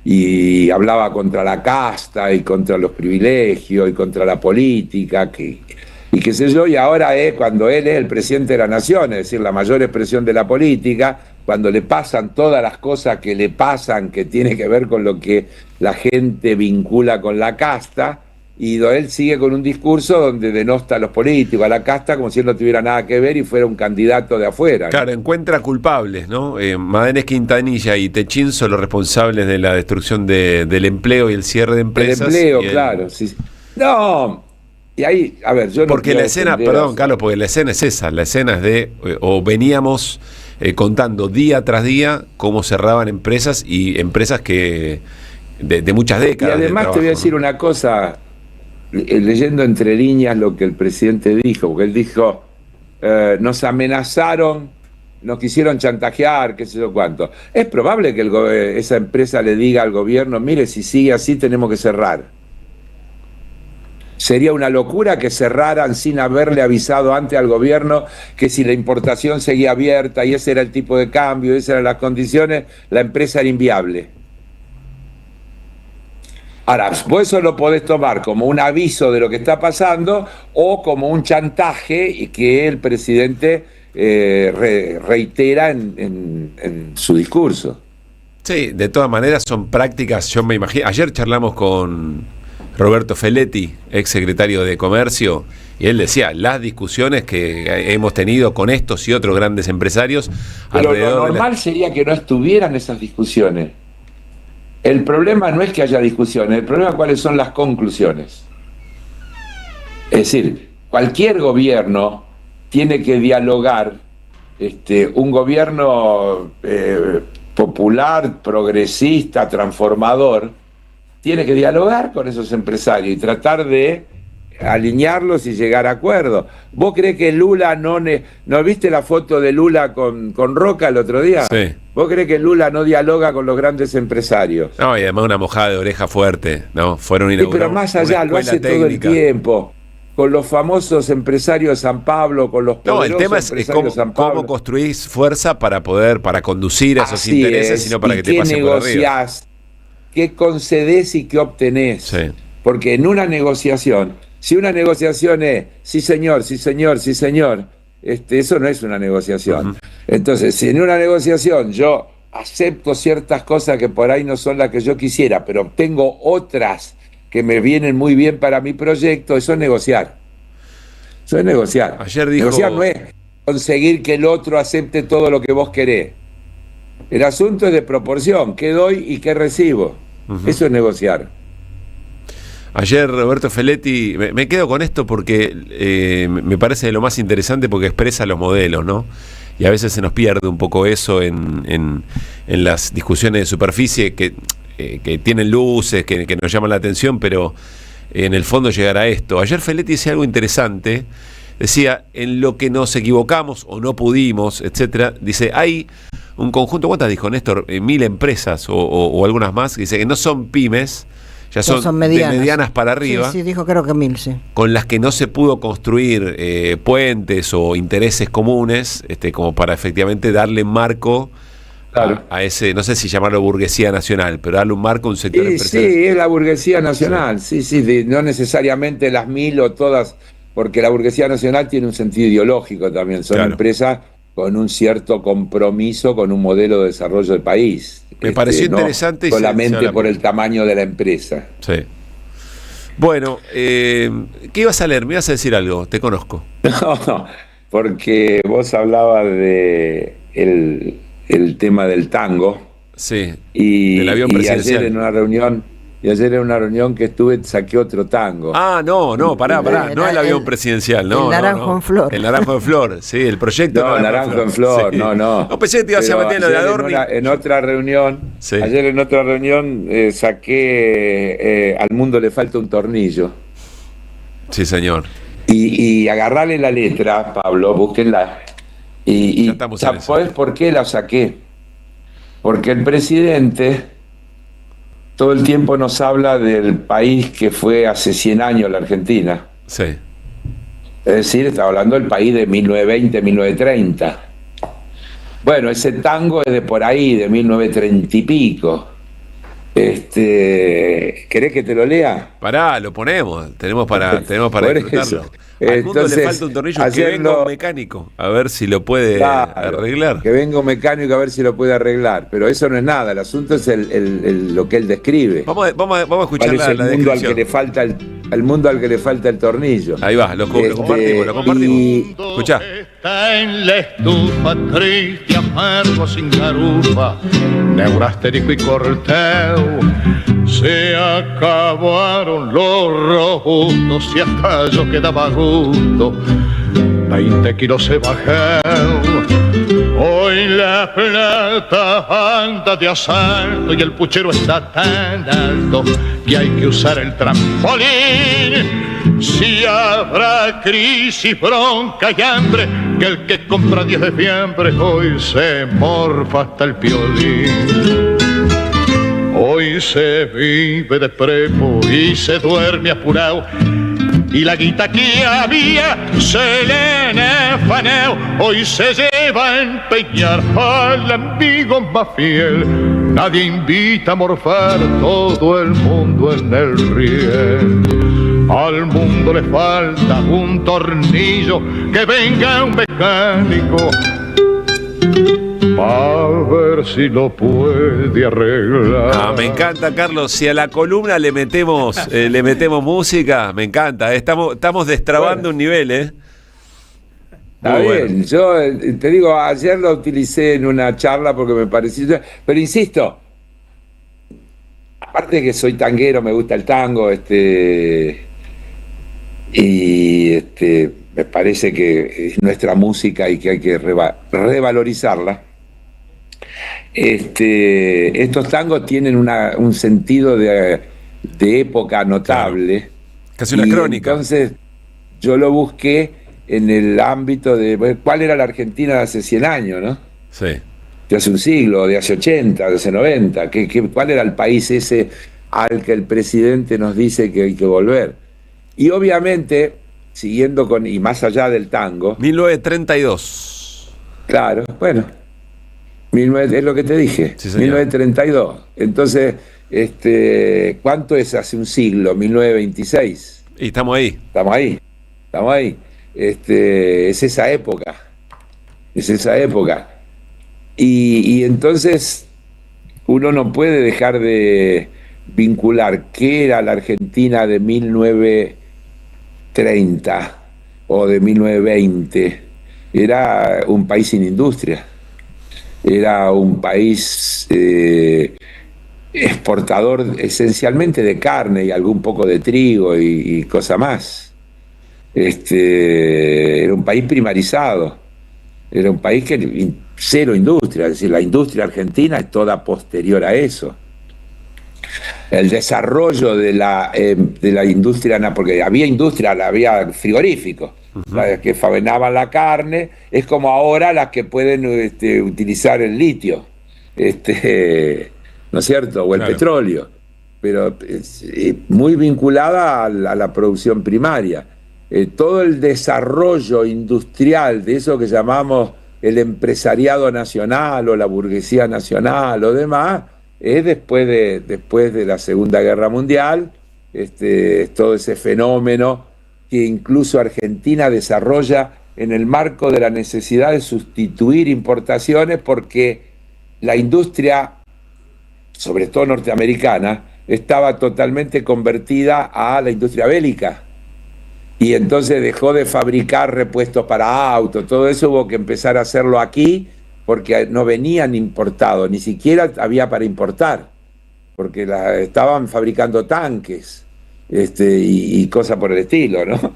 y hablaba contra la casta y contra los privilegios y contra la política, y qué sé yo, y ahora es cuando él es el presidente de la nación, es decir, la mayor expresión de la política, cuando le pasan todas las cosas que le pasan, que tiene que ver con lo que la gente vincula con la casta, y él sigue con un discurso donde denosta a los políticos, a la casta, como si él no tuviera nada que ver y fuera un candidato de afuera, ¿no? Claro, encuentra culpables, ¿no? Madenes Quintanilla y Techín son los responsables de la destrucción del empleo y el cierre de empresas. El empleo, claro, sí. No, y ahí, a ver, yo no porque la escena, perdón, Carlos, porque la escena es esa, la escena es de, o veníamos contando día tras día cómo cerraban empresas y empresas que de muchas décadas. Y además de trabajo, te voy a decir una cosa, leyendo entre líneas lo que el presidente dijo, porque él dijo, nos amenazaron, nos quisieron chantajear, qué sé yo cuánto. Es probable que esa empresa le diga al gobierno, mire, si sigue así tenemos que cerrar. Sería una locura que cerraran sin haberle avisado antes al gobierno que si la importación seguía abierta y ese era el tipo de cambio, esas eran las condiciones, la empresa era inviable. Ahora, vos eso lo podés tomar como un aviso de lo que está pasando o como un chantaje que el presidente reitera en su discurso. Sí, de todas maneras son prácticas, yo me imagino. Ayer charlamos con Roberto Feletti, ex secretario de Comercio, y él decía, las discusiones que hemos tenido con estos y otros grandes empresarios. Pero lo normal sería que no estuvieran esas discusiones. El problema no es que haya discusiones, el problema es cuáles son las conclusiones. Es decir, cualquier gobierno tiene que dialogar, un gobierno popular, progresista, transformador, tiene que dialogar con esos empresarios y tratar de alinearlos y llegar a acuerdos. ¿Vos creés que Lula no viste la foto de Lula con Roca el otro día? Sí. ¿Vos creés que Lula no dialoga con los grandes empresarios? No, y además una mojada de oreja fuerte, ¿no? Fueron inaugurados. Pero más allá, lo hace todo el tiempo. Con los famosos empresarios de San Pablo, con los poderosos el tema es cómo construís fuerza para conducir a esos intereses, sino para que te pasen por arriba. ¿Qué concedés y qué obtenés? Sí. Porque en una negociación, si una negociación es sí señor, sí señor, sí señor, eso no es una negociación. Uh-huh. Entonces, si en una negociación yo acepto ciertas cosas que por ahí no son las que yo quisiera, pero obtengo otras que me vienen muy bien para mi proyecto, eso es negociar. Eso es negociar. Ayer dijo... Negociar no es conseguir que el otro acepte todo lo que vos querés. El asunto es de proporción, qué doy y qué recibo. Uh-huh. Eso es negociar. Ayer Roberto Feletti, me quedo con esto porque me parece lo más interesante porque expresa los modelos, ¿no? Y a veces se nos pierde un poco eso en las discusiones de superficie que tienen luces, que nos llaman la atención, pero en el fondo llegar a esto. Ayer Feletti decía algo interesante, decía, en lo que nos equivocamos o no pudimos, etcétera, dice, hay un conjunto, ¿cuántas dijo Néstor? 1000 empresas o algunas más, dice que no son pymes, ya son medianas. De medianas para arriba. Sí, dijo creo que 1000, sí. Con las que no se pudo construir puentes o intereses comunes, como para efectivamente darle marco Claro. a ese, no sé si llamarlo burguesía nacional, pero darle un marco a un sector empresarial. Sí, es la burguesía nacional, sí, no necesariamente las 1000 o todas, porque la burguesía nacional tiene un sentido ideológico también, son empresas con un cierto compromiso con un modelo de desarrollo del país. Me pareció no interesante. solamente por el tamaño de la empresa. Sí. Bueno, ¿qué ibas a leer? Me ibas a decir algo, te conozco. No, porque vos hablabas de el tema del tango. Sí, del avión presidencial. Ayer en una reunión que estuve saqué otro tango. Pará, no el avión presidencial, no. El naranjo en flor. El naranjo en flor, sí, el proyecto. No, naranjo en flor, sí. no. No pensé que te ibas a meter en lo de Adorni. En otra reunión, sí. Ayer en otra reunión saqué Al mundo le falta un tornillo. Sí, señor. Y agarrale la letra, Pablo, búsquenla. ¿Sabés por qué la saqué? Porque el presidente todo el tiempo nos habla del país que fue hace 100 años la Argentina. Sí. Es decir, está hablando del país de 1920, 1930. Bueno, ese tango es de por ahí, de 1930 y pico. ¿Querés que te lo lea? Pará, lo ponemos. Tenemos para disfrutarlo. Al mundo le falta un tornillo, que venga un mecánico a ver si lo puede arreglar. Que venga un mecánico a ver si lo puede arreglar. Pero eso no es nada, el asunto es lo que él describe. Vamos a escuchar la mundo descripción. al mundo al que le falta el tornillo. Ahí va, lo compartimos. Escuchá. Está en la estufa, triste, amargo, sin garufa, neurastérico y corteo. Se acabaron los robustos y hasta yo quedaba a gusto. 20 kilos se bajó. Hoy la plata anda de asalto y el puchero está tan alto que hay que usar el trampolín. Si habrá crisis, bronca y hambre, que el que compra 10 de fiambre hoy se morfa hasta el piolín. Hoy se vive de prepo y se duerme apurado, y la guita que había se le nefaneo. Hoy se lleva a empeñar al amigo más fiel. Nadie invita a morfar, todo el mundo en el riel. Al mundo le falta un tornillo, que venga un mecánico a ver si lo puede arreglar. Me encanta, Carlos. Si a la columna le metemos música, me encanta. Estamos destrabando un nivel, Está bien. Yo te digo, ayer lo utilicé en una charla porque me pareció. Pero insisto, aparte de que soy tanguero, me gusta el tango, me parece que es nuestra música y que hay que revalorizarla. Estos tangos tienen un sentido de época notable. Claro. Casi una crónica. Entonces yo lo busqué en el ámbito de cuál era la Argentina de hace 100 años, ¿no? Sí. De hace un siglo, de hace 80, de hace 90. ¿Cuál era el país ese al que el presidente nos dice que hay que volver? Y obviamente, siguiendo y más allá del tango... 1932. Claro, bueno. Es lo que te dije, sí, 1932. Entonces, ¿cuánto es hace un siglo? 1926. Y estamos ahí. Estamos ahí. Es esa época. Y entonces uno no puede dejar de vincular qué era la Argentina de 1930 o de 1920. Era un país sin industria. Era un país exportador esencialmente de carne y algún poco de trigo y cosa más. Era un país primarizado. Era un país que cero industria, es decir, la industria argentina es toda posterior a eso. El desarrollo de la industria, porque había industria, había frigoríficos, que fabricaban la carne, es como ahora las que pueden utilizar el litio, ¿no es cierto? O el petróleo, pero muy vinculada a la producción primaria. Todo el desarrollo industrial de eso que llamamos el empresariado nacional o la burguesía nacional o demás, es después de la Segunda Guerra Mundial, todo ese fenómeno que incluso Argentina desarrolla en el marco de la necesidad de sustituir importaciones, porque la industria, sobre todo norteamericana, estaba totalmente convertida a la industria bélica. Y entonces dejó de fabricar repuestos para autos, todo eso hubo que empezar a hacerlo aquí, porque no venían importados, ni siquiera había para importar, porque estaban fabricando tanques y cosas por el estilo, ¿no?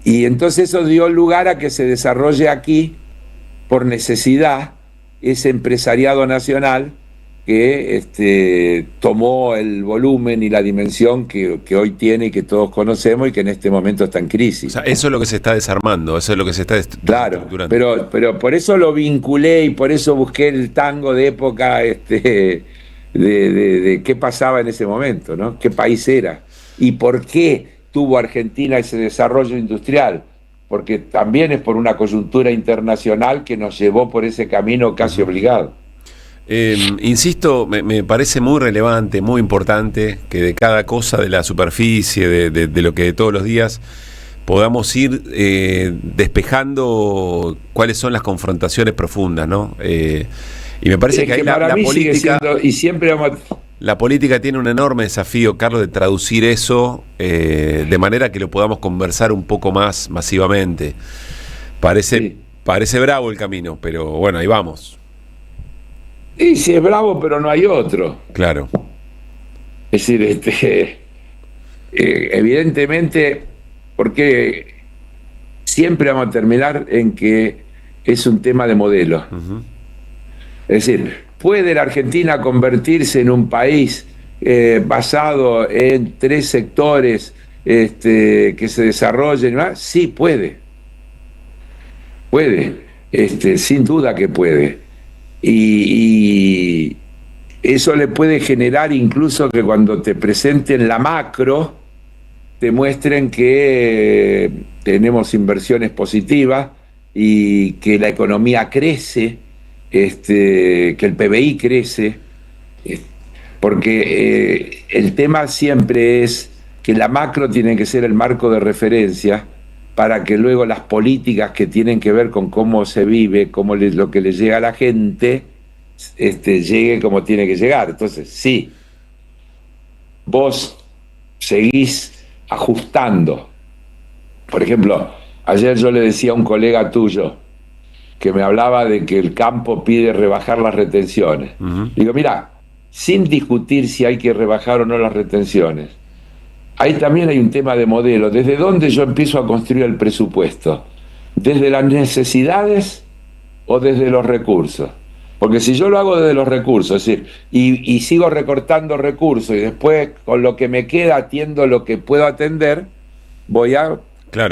Y entonces eso dio lugar a que se desarrolle aquí, por necesidad, ese empresariado nacional que tomó el volumen y la dimensión que hoy tiene y que todos conocemos y que en este momento está en crisis. O sea, eso es lo que se está desarmando, eso es lo que se está claro, pero por eso lo vinculé y por eso busqué el tango de época de qué pasaba en ese momento, ¿no? ¿Qué país era? ¿Y por qué tuvo Argentina ese desarrollo industrial? Porque también es por una coyuntura internacional que nos llevó por ese camino casi obligado. Insisto, me parece muy relevante, muy importante que de cada cosa de la superficie, de lo que de todos los días, podamos ir despejando cuáles son las confrontaciones profundas, ¿no? Y me parece que ahí la política siendo, y siempre vamos la política tiene un enorme desafío, Carlos, de traducir eso de manera que lo podamos conversar un poco más masivamente. Parece bravo el camino, pero bueno, ahí vamos. Y sí, es bravo, pero no hay otro. Claro. Es decir, evidentemente, porque siempre vamos a terminar en que es un tema de modelo. Uh-huh. Es decir, ¿puede la Argentina convertirse en un país basado en 3 sectores que se desarrollen más? Sí, puede. Puede. Sin duda que puede. Y eso le puede generar incluso que cuando te presenten la macro, te muestren que tenemos inversiones positivas y que la economía crece, que el PBI crece, porque el tema siempre es que la macro tiene que ser el marco de referencia para que luego las políticas que tienen que ver con cómo se vive, lo que le llega a la gente, llegue como tiene que llegar. Entonces, sí, vos seguís ajustando. Por ejemplo, ayer yo le decía a un colega tuyo que me hablaba de que el campo pide rebajar las retenciones. Uh-huh. Digo, mira, sin discutir si hay que rebajar o no las retenciones, ahí también hay un tema de modelo. ¿Desde dónde yo empiezo a construir el presupuesto? ¿Desde las necesidades o desde los recursos? Porque si yo lo hago desde los recursos, es decir, y sigo recortando recursos y después con lo que me queda atiendo lo que puedo atender, voy a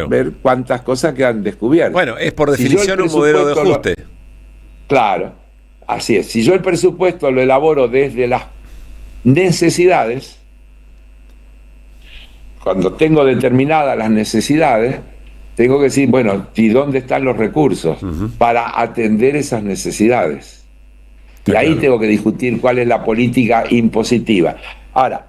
ver cuántas cosas quedan descubiertas. Bueno, es por definición un modelo de ajuste. Claro, así es. Si yo el presupuesto lo elaboro desde las necesidades, cuando tengo determinadas las necesidades, tengo que decir, bueno, ¿y dónde están los recursos para atender esas necesidades? Y ahí tengo que discutir cuál es la política impositiva. Ahora,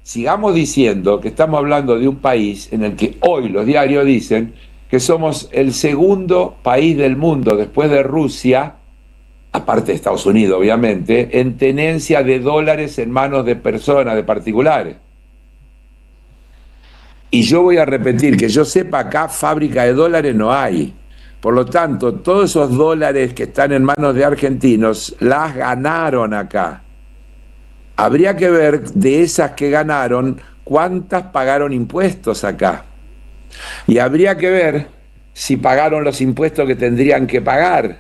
sigamos diciendo que estamos hablando de un país en el que hoy los diarios dicen que somos el segundo país del mundo, después de Rusia, aparte de Estados Unidos, obviamente, en tenencia de dólares en manos de personas, de particulares. Y yo voy a repetir, que yo sepa, acá fábrica de dólares no hay. Por lo tanto, todos esos dólares que están en manos de argentinos, las ganaron acá. Habría que ver de esas que ganaron, cuántas pagaron impuestos acá. Y habría que ver si pagaron los impuestos que tendrían que pagar.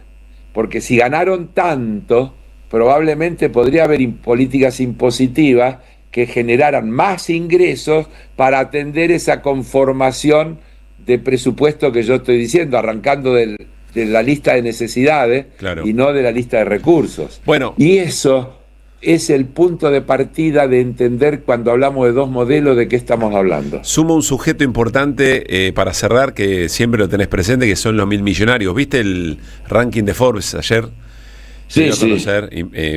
Porque si ganaron tanto, probablemente podría haber políticas impositivas que generaran más ingresos para atender esa conformación de presupuesto que yo estoy diciendo, arrancando de la lista de necesidades y no de la lista de recursos. Bueno. Y eso es el punto de partida de entender cuando hablamos de dos modelos de qué estamos hablando. Sumo un sujeto importante para cerrar, que siempre lo tenés presente, que son los 1000 millonarios. ¿Viste el ranking de Forbes ayer? Sí, sí. Conocer,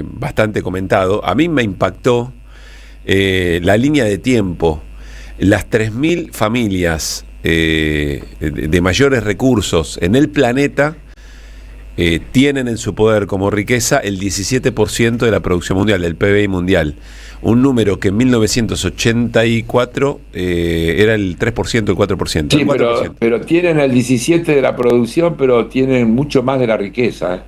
bastante comentado. A mí me impactó la línea de tiempo. Las 3000 familias de mayores recursos en el planeta tienen en su poder como riqueza el 17% de la producción mundial, del PBI mundial. Un número que en 1984 era el 3%, el 4%. Sí, el 4%. Pero tienen el 17% de la producción, pero tienen mucho más de la riqueza.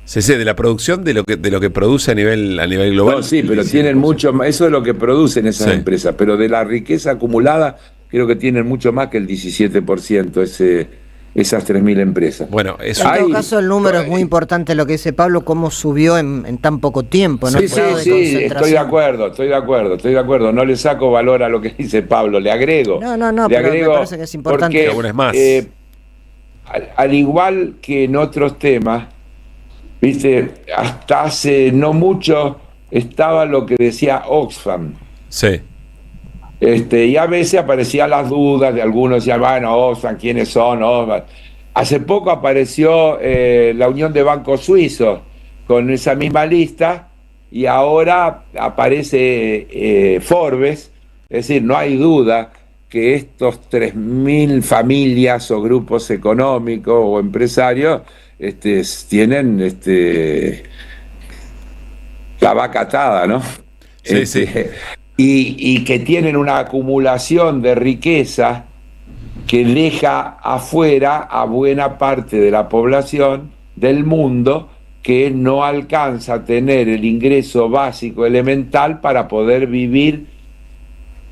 Sí, de la producción de lo que produce a nivel global. No, sí, pero tienen mucho más, eso es lo que producen esas empresas, pero de la riqueza acumulada creo que tienen mucho más que el 17%, esas 3000 empresas. Bueno, en todo caso el número es muy importante, lo que dice Pablo, cómo subió en tan poco tiempo, ¿no? Sí, estoy de acuerdo, no le saco valor a lo que dice Pablo, le agrego. No, pero me parece que es importante. Porque, al igual que en otros temas, viste, hasta hace no mucho estaba lo que decía Oxfam. Sí. Y a veces aparecían las dudas de algunos, decían, bueno, Oxfam, ¿quiénes son? Oxfam. Hace poco apareció la Unión de Bancos Suizos con esa misma lista, y ahora aparece Forbes. Es decir, no hay duda que estos 3000 familias o grupos económicos o empresarios tienen la vaca atada, ¿no? Sí. Y que tienen una acumulación de riqueza que deja afuera a buena parte de la población del mundo que no alcanza a tener el ingreso básico elemental para poder vivir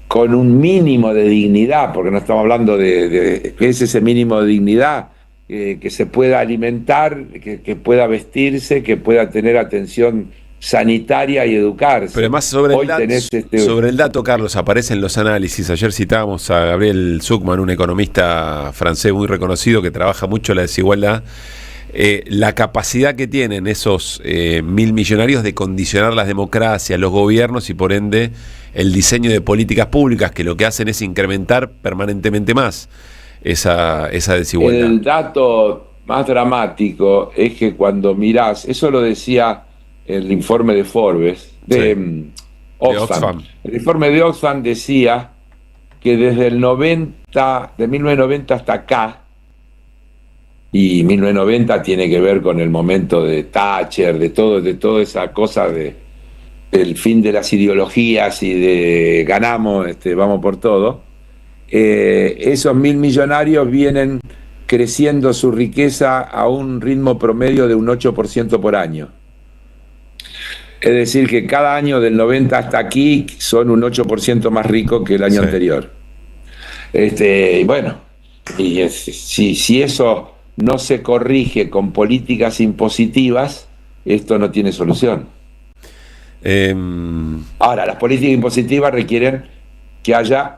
con un mínimo de dignidad, porque no estamos hablando de ¿qué es ese mínimo de dignidad? Que se pueda alimentar, que pueda vestirse, que pueda tener atención sanitaria y educarse. Pero además sobre el dato, Carlos, aparecen los análisis. Ayer citábamos a Gabriel Zuckman, un economista francés muy reconocido que trabaja mucho la desigualdad. La capacidad que tienen esos 1000 millonarios de condicionar las democracias, los gobiernos y por ende el diseño de políticas públicas, que lo que hacen es incrementar permanentemente más esa desigualdad. El dato más dramático es que cuando mirás, eso lo decía el informe de Forbes, de Oxfam. El informe de Oxfam decía que desde el 1990 hasta acá, y 1990 tiene que ver con el momento de Thatcher, de toda esa cosa del fin de las ideologías y de ganamos, vamos por todo, esos 1000 millonarios vienen creciendo su riqueza a un ritmo promedio de un 8% por año. Es decir, que cada año del 90 hasta aquí son un 8% más ricos que el año anterior. Bueno, y si eso no se corrige con políticas impositivas, esto no tiene solución. Ahora, las políticas impositivas requieren que haya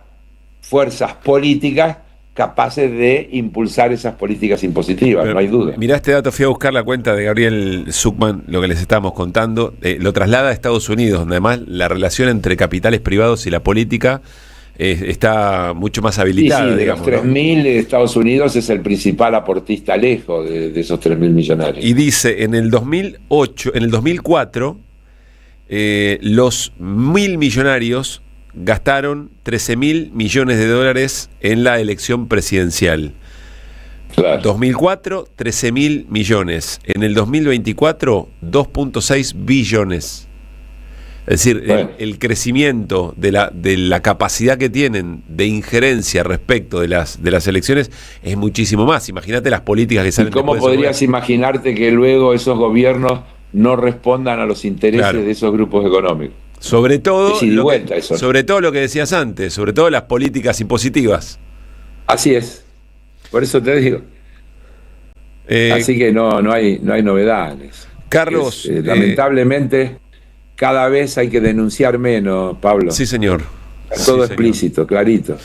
fuerzas políticas capaces de impulsar esas políticas impositivas, pero no hay duda. Mirá este dato, fui a buscar la cuenta de Gabriel Zuckman, lo que les estábamos contando, lo traslada a Estados Unidos, donde además la relación entre capitales privados y la política está mucho más habilitada. Sí, de digamos, los 3000, Estados Unidos es el principal aportista lejos de esos 3000 millonarios. Y dice, en el 2004, los 1000 millonarios gastaron 13.000 millones de dólares en la elección presidencial. Claro. 2004, 13.000 millones. En el 2024, 2.6 billones. Es decir, bueno, el crecimiento de la capacidad que tienen de injerencia respecto de las elecciones es muchísimo más. Imagínate las políticas que salen. ¿Y cómo podrías imaginarte que luego esos gobiernos no respondan a los intereses de esos grupos económicos? Sobre todo, sobre todo lo que decías antes, sobre todo las políticas impositivas. Así es. Por eso te digo. Así que no hay novedades. Carlos, lamentablemente cada vez hay que denunciar menos, Pablo. Sí, señor. Todo explícito, clarito.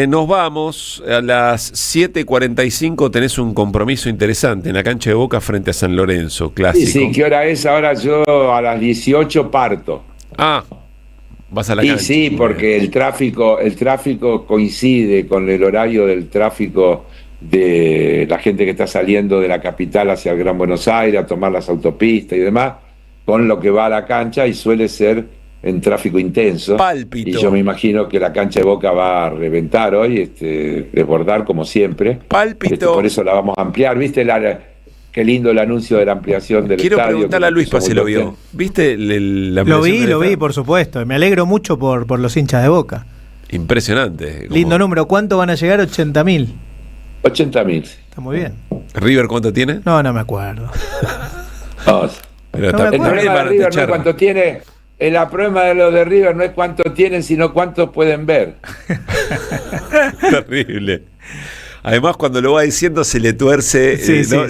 Nos vamos. A las 7:45 tenés un compromiso interesante en la cancha de Boca frente a San Lorenzo, clásico. Sí, ¿qué hora es? Ahora yo a las 18 parto. Vas a la cancha. Sí, porque el tráfico coincide con el horario del tráfico de la gente que está saliendo de la capital hacia el Gran Buenos Aires a tomar las autopistas y demás, con lo que va a la cancha, y suele ser en tráfico intenso. Pálpito. Y yo me imagino que la cancha de Boca va a reventar hoy, desbordar como siempre. Pálpito. Por eso la vamos a ampliar. ¿Viste qué lindo el anuncio de la ampliación del estadio? Quiero preguntarle a Luispa si lo vio. ¿Viste la ampliación? Lo vi, por supuesto. Me alegro mucho por los hinchas de Boca. Impresionante. Lindo número. ¿Cuánto van a llegar? 80.000. 80.000. Está muy bien. ¿River cuánto tiene? No me acuerdo. Pero el problema de River no es cuánto tiene. El problema de lo de River no es cuánto tienen, sino cuántos pueden ver. Terrible. Además, cuando lo va diciendo se le tuerce,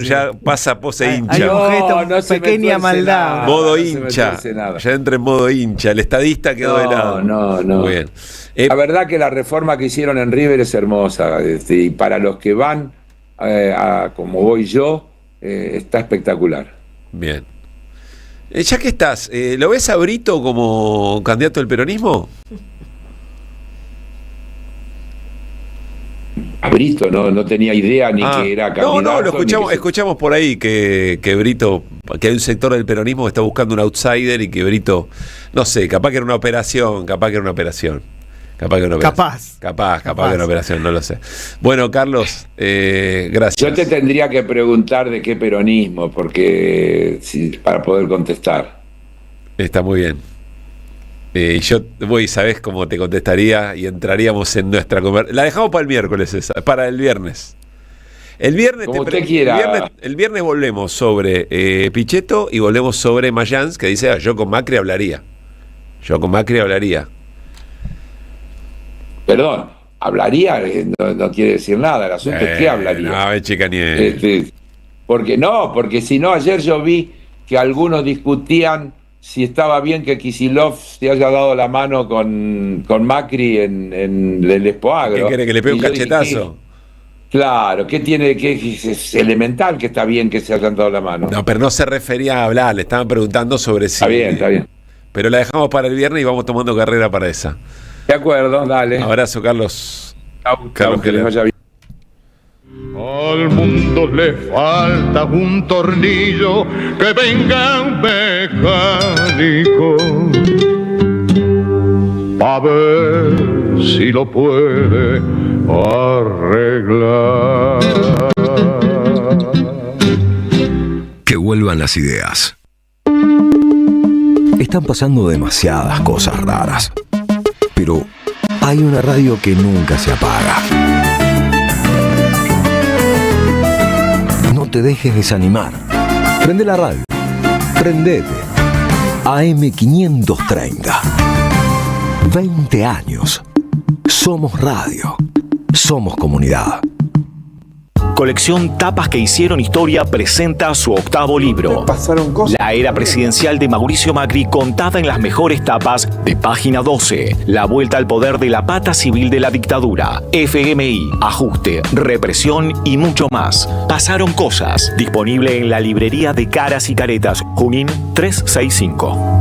ya pasa pose hincha. Hay un gesto, pequeña maldad. Modo hincha. Ya entra en modo hincha. El estadista quedó de lado. No. Muy bien. La verdad que la reforma que hicieron en River es hermosa. Y para los que van, como voy yo, está espectacular. Bien. Ya que estás, ¿lo ves a Brito como candidato del peronismo? A Brito no tenía idea ni que era candidato. No, lo escuchamos por ahí que Brito, que hay un sector del peronismo que está buscando un outsider y que Brito, no sé, capaz que era una operación. Capaz que era una operación, no lo sé. Bueno, Carlos, gracias. Yo te tendría que preguntar de qué peronismo, porque para poder contestar. Está muy bien. Yo sabés cómo te contestaría y entraríamos en nuestra conversación. La dejamos para el miércoles, para el viernes. El viernes, como usted quiera. El viernes volvemos sobre Pichetto y volvemos sobre Mayans, que dice, yo con Macri hablaría. Perdón, hablaría, no quiere decir nada. El asunto es que hablaría. No, chicaniería. Porque si no, ayer yo vi que algunos discutían si estaba bien que Kicillof se haya dado la mano con Macri en el Expo Agro. ¿Qué quiere, que le pegue un cachetazo? Dije, claro, es elemental que está bien que se hayan dado la mano. No, pero no se refería a hablar, le estaban preguntando sobre si... Está bien. Pero la dejamos para el viernes y vamos tomando carrera para esa. De acuerdo, dale. Abrazo, Carlos. Carlos, que les vaya bien. Al mundo le falta un tornillo que venga mecánico a ver si lo puede arreglar. Que vuelvan las ideas. Están pasando demasiadas cosas raras, pero hay una radio que nunca se apaga. No te dejes desanimar. Prende la radio. Prendete. AM530. 20 años. Somos radio. Somos comunidad. Colección Tapas que hicieron historia presenta su octavo libro. La era presidencial de Mauricio Macri contada en las mejores tapas de Página 12. La vuelta al poder de la pata civil de la dictadura. FMI, ajuste, represión y mucho más. Pasaron cosas. Disponible en la librería de Caras y Caretas, Junín 365.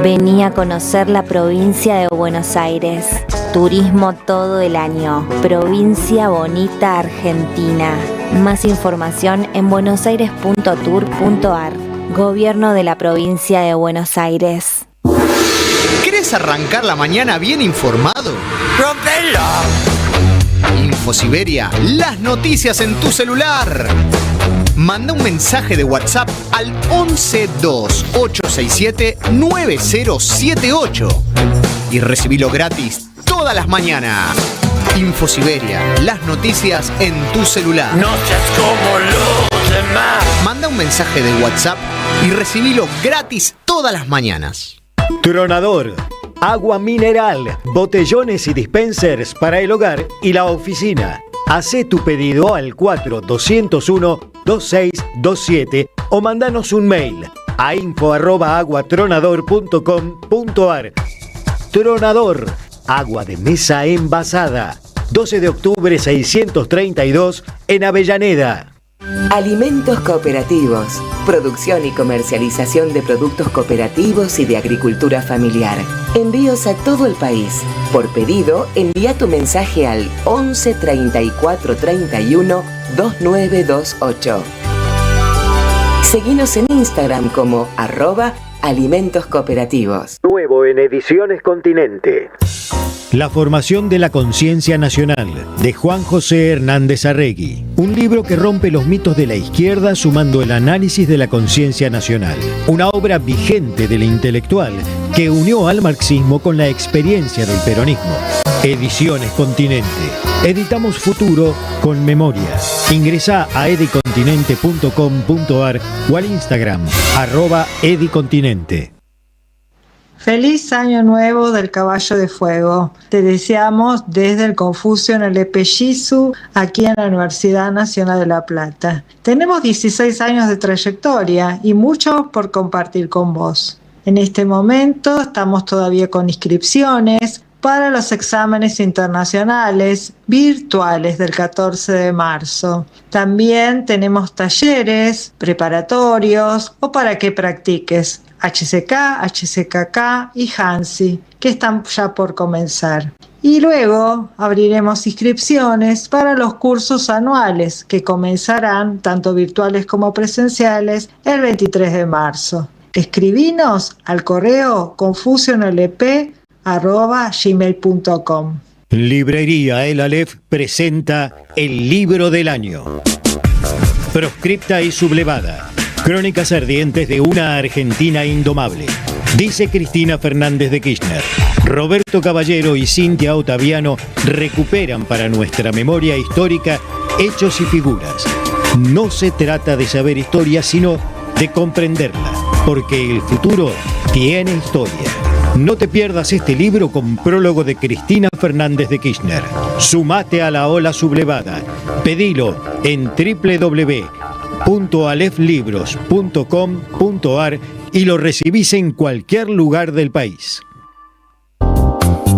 Vení a conocer la provincia de Buenos Aires. Turismo todo el año. Provincia Bonita, Argentina. Más información en buenosaires.tour.ar. Gobierno de la provincia de Buenos Aires. ¿Querés arrancar la mañana bien informado? ¡Rompelo! InfoSiberia, las noticias en tu celular. Manda un mensaje de WhatsApp al 1128679078 y recibilo gratis todas las mañanas. InfoSiberia, las noticias en tu celular. No seas como los demás. Manda un mensaje de WhatsApp y recibilo gratis todas las mañanas. Tronador, agua mineral, botellones y dispensers para el hogar y la oficina. Hacé tu pedido al 4201-2627 o mandanos un mail a info@aguatronador.com.ar. Tronador, agua de mesa envasada. 12 de octubre 632 en Avellaneda. Alimentos cooperativos. Producción y comercialización de productos cooperativos y de agricultura familiar. Envíos a todo el país. Por pedido, envía tu mensaje al 11 34 31 2928. Seguinos en Instagram como @alimentos cooperativos. Nuevo en Ediciones Continente. La formación de la conciencia nacional, de Juan José Hernández Arregui. Un libro que rompe los mitos de la izquierda sumando el análisis de la conciencia nacional. Una obra vigente del intelectual que unió al marxismo con la experiencia del peronismo. Ediciones Continente. Editamos futuro con memoria. Ingresá a edicontinente.com.ar o al Instagram @edicontinente. Feliz Año Nuevo del Caballo de Fuego. Te deseamos desde el Confucio en el Epellizu, aquí en la Universidad Nacional de La Plata. Tenemos 16 años de trayectoria y mucho por compartir con vos. En este momento estamos todavía con inscripciones para los exámenes internacionales virtuales del 14 de marzo. También tenemos talleres preparatorios o para que practiques HCK, HCKK y HANSI, que están ya por comenzar. Y luego abriremos inscripciones para los cursos anuales que comenzarán, tanto virtuales como presenciales, el 23 de marzo. Escribinos al correo confusionlp@gmail.com. Librería El Aleph presenta El Libro del Año. Proscripta y sublevada. Crónicas ardientes de una Argentina indomable. Dice Cristina Fernández de Kirchner. Roberto Caballero y Cintia Ottaviano recuperan para nuestra memoria histórica hechos y figuras. No se trata de saber historia, sino de comprenderla, porque el futuro tiene historia. No te pierdas este libro con prólogo de Cristina Fernández de Kirchner. Sumate a la ola sublevada. Pedilo en www.aleflibros.com.ar y lo recibís en cualquier lugar del país.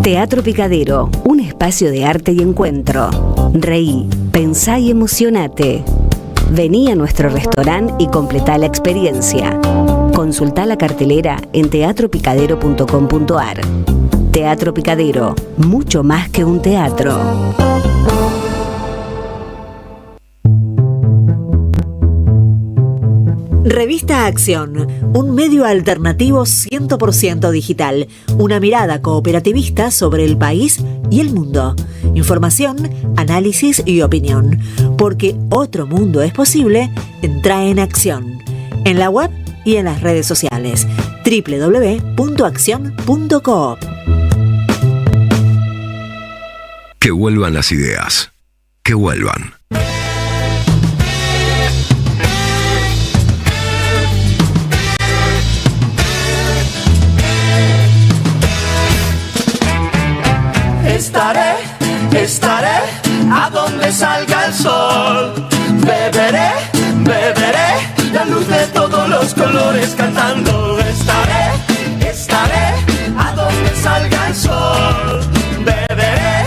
Teatro Picadero, un espacio de arte y encuentro. Reí, pensá y emocionate. Vení a nuestro restaurante y completá la experiencia. Consultá la cartelera en teatropicadero.com.ar. Teatro Picadero, mucho más que un teatro. Revista Acción, un medio alternativo 100% digital, una mirada cooperativista sobre el país y el mundo. Información, análisis y opinión. Porque otro mundo es posible, entra en Acción. En la web y en las redes sociales. www.accion.coop. Que vuelvan las ideas. Que vuelvan. Estaré a donde salga el sol. Beberé la luz de todos los colores cantando. Estaré a donde salga el sol. Beberé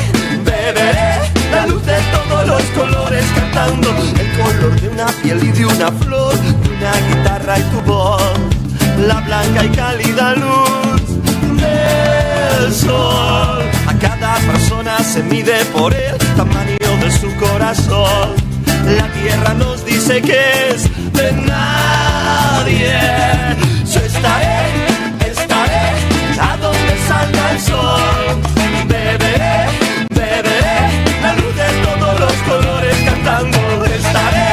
la luz de todos los colores cantando. El color de una piel y de una flor, de una guitarra y tu voz. La blanca y cálida luz del sol. A cada persona se mide por el tamaño de su corazón. La tierra nos dice que es de nadie. Yo estaré a donde salga el sol. Beberé la luz de todos los colores cantando. Estaré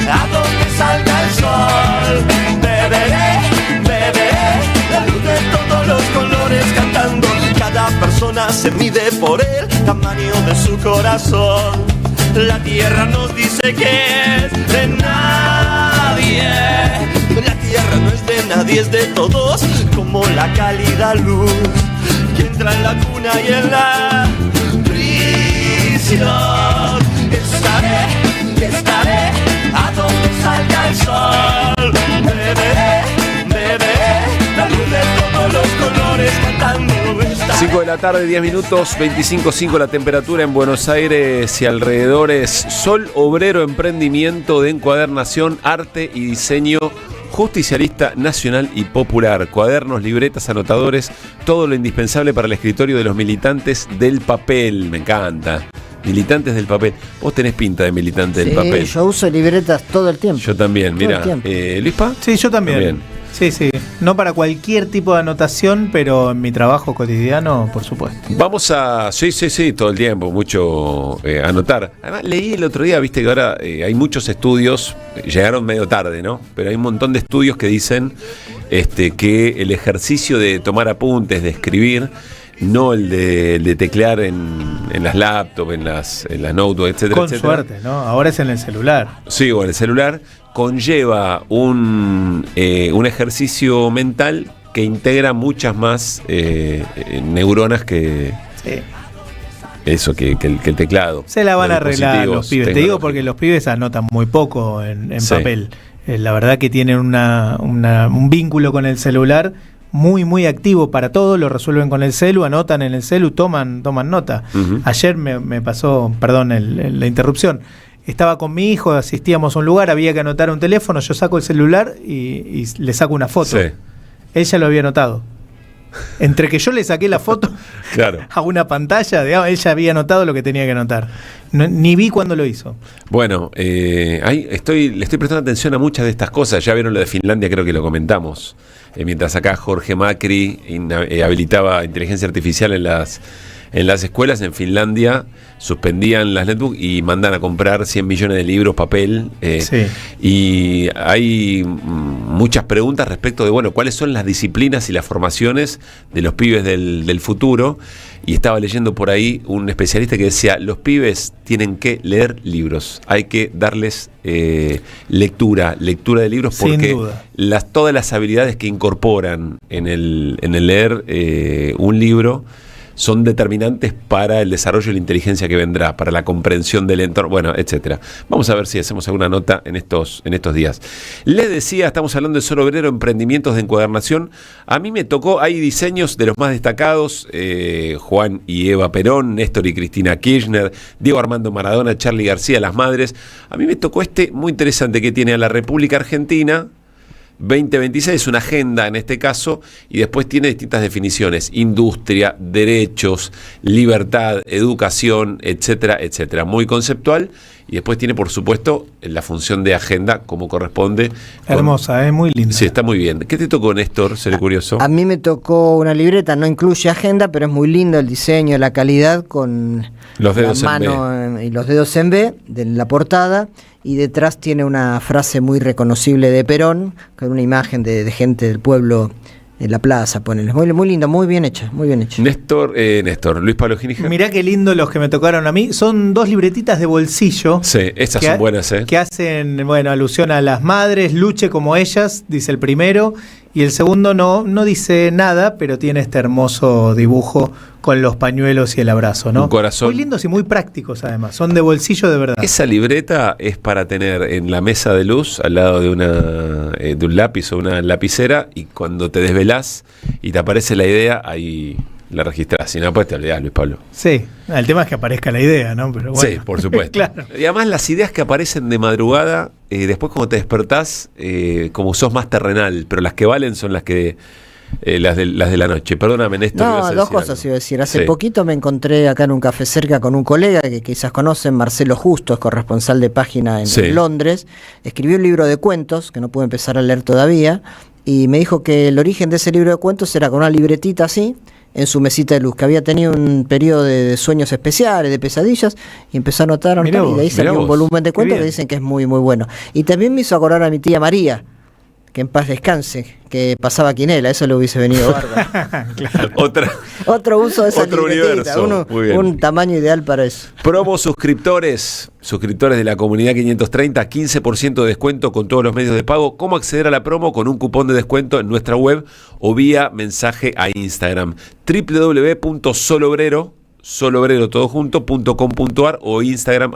a donde salga el sol. Beberé la luz de todos los colores cantando. Cada persona se mide por el tamaño de su corazón. La tierra nos dice que es de nadie. La tierra no es de nadie, es de todos, como la cálida luz que entra en la cuna y en la prisión. Estaré a donde salga el sol. Beberé la luz de todos los colores cantando. de la tarde, 10 minutos, 25.5 la temperatura en Buenos Aires y alrededores. Sol Obrero Emprendimiento de Encuadernación, Arte y Diseño Justicialista Nacional y Popular. Cuadernos, libretas, anotadores, todo lo indispensable para el escritorio de los militantes del papel. Me encanta. Militantes del papel. Vos tenés pinta de militante del papel. Yo uso libretas todo el tiempo. Yo también, mira. ¿Luispa? Sí, yo también. Sí. No para cualquier tipo de anotación, pero en mi trabajo cotidiano, por supuesto. Vamos a... Sí, todo el tiempo, mucho anotar. Además, leí el otro día, viste que ahora hay muchos estudios, llegaron medio tarde, ¿no? Pero hay un montón de estudios que dicen que el ejercicio de tomar apuntes, de escribir, no el de teclear en las laptops, en las notebooks, etcétera, Con suerte, ¿no? Ahora es en el celular. Sí, o en el celular. Conlleva un ejercicio mental que integra muchas más neuronas que el teclado. Se la van a arreglar los pibes. Te digo porque los pibes anotan muy poco en papel. La verdad que tienen un vínculo con el celular muy activo para todo, lo resuelven con el celu, anotan en el celu, toman nota. Uh-huh. Ayer me pasó, perdón la interrupción, estaba con mi hijo, asistíamos a un lugar, había que anotar un teléfono, yo saco el celular y le saco una foto. Sí. Él ya lo había anotado. Entre que yo le saqué la foto a una pantalla, digamos, él ya había anotado lo que tenía que anotar. Ni vi cuándo lo hizo. Bueno, le estoy prestando atención a muchas de estas cosas. Ya vieron lo de Finlandia, creo que lo comentamos. Mientras acá Jorge Macri habilitaba inteligencia artificial en las escuelas, en Finlandia suspendían las netbooks y mandan a comprar 100 millones de libros, papel. Y hay muchas preguntas respecto de, cuáles son las disciplinas y las formaciones de los pibes del futuro. Y estaba leyendo por ahí un especialista que decía, los pibes tienen que leer libros. Hay que darles lectura de libros, porque todas las habilidades que incorporan en el leer un libro son determinantes para el desarrollo de la inteligencia que vendrá, para la comprensión del entorno, etcétera. Vamos a ver si hacemos alguna nota en estos días. Les decía, estamos hablando de Sol Obrero, emprendimientos de encuadernación. A mí me tocó, hay diseños de los más destacados, Juan y Eva Perón, Néstor y Cristina Kirchner, Diego Armando Maradona, Charly García, las madres. A mí me tocó muy interesante que tiene a la República Argentina 2026, es una agenda en este caso, y después tiene distintas definiciones: industria, derechos, libertad, educación, etcétera, etcétera. Muy conceptual. Y después tiene, por supuesto, la función de agenda como corresponde. Hermosa, muy linda. Sí, está muy bien. ¿Qué te tocó, Néstor? Seré curioso. A mí me tocó una libreta, no incluye agenda, pero es muy lindo el diseño, la calidad, con los dedos la mano y los dedos en B de la portada. Y detrás tiene una frase muy reconocible de Perón, con una imagen de gente del pueblo en la plaza, ponele. Muy lindo, muy bien hecha, muy bien hecha. Néstor, Luis Pablo Ginija. Mirá qué lindo los que me tocaron a mí. Son 2 libretitas de bolsillo. Sí, estas son buenas, que hacen, alusión a las madres, luche como ellas, dice el primero. Y el segundo no dice nada, pero tiene este hermoso dibujo con los pañuelos y el abrazo, ¿no? Un corazón. Muy lindos y muy prácticos, además. Son de bolsillo de verdad. Esa libreta es para tener en la mesa de luz, al lado de un lápiz o una lapicera, y cuando te desvelás y te aparece la idea, ahí la registrás. Si no, pues te olvidás, Luis Pablo. Sí, el tema es que aparezca la idea, ¿no? Pero sí, por supuesto. Claro. Y además las ideas que aparecen de madrugada, después cuando te despertás, como sos más terrenal, pero las que valen son las que... las de la noche. Perdóname, Néstor. No, 2 cosas iba a decir. Hace poquito me encontré acá en un café cerca con un colega que quizás conocen, Marcelo Justo, es corresponsal de página en Londres. Escribió un libro de cuentos que no pude empezar a leer todavía, y me dijo que el origen de ese libro de cuentos era con una libretita así en su mesita de luz, que había tenido un periodo de sueños especiales, de pesadillas, y empezó a anotar, y de ahí salió un volumen de cuentos que dicen que es muy bueno. Y también me hizo acordar a mi tía María, que en paz descanse, que pasaba quinela, eso le hubiese venido bárbaro. Claro. Otro uso de esa otro libretita, un tamaño ideal para eso. Promo suscriptores de la comunidad 530, 15% de descuento con todos los medios de pago. ¿Cómo acceder a la promo? Con un cupón de descuento en nuestra web o vía mensaje a Instagram. www.solobrero.com.ar o Instagram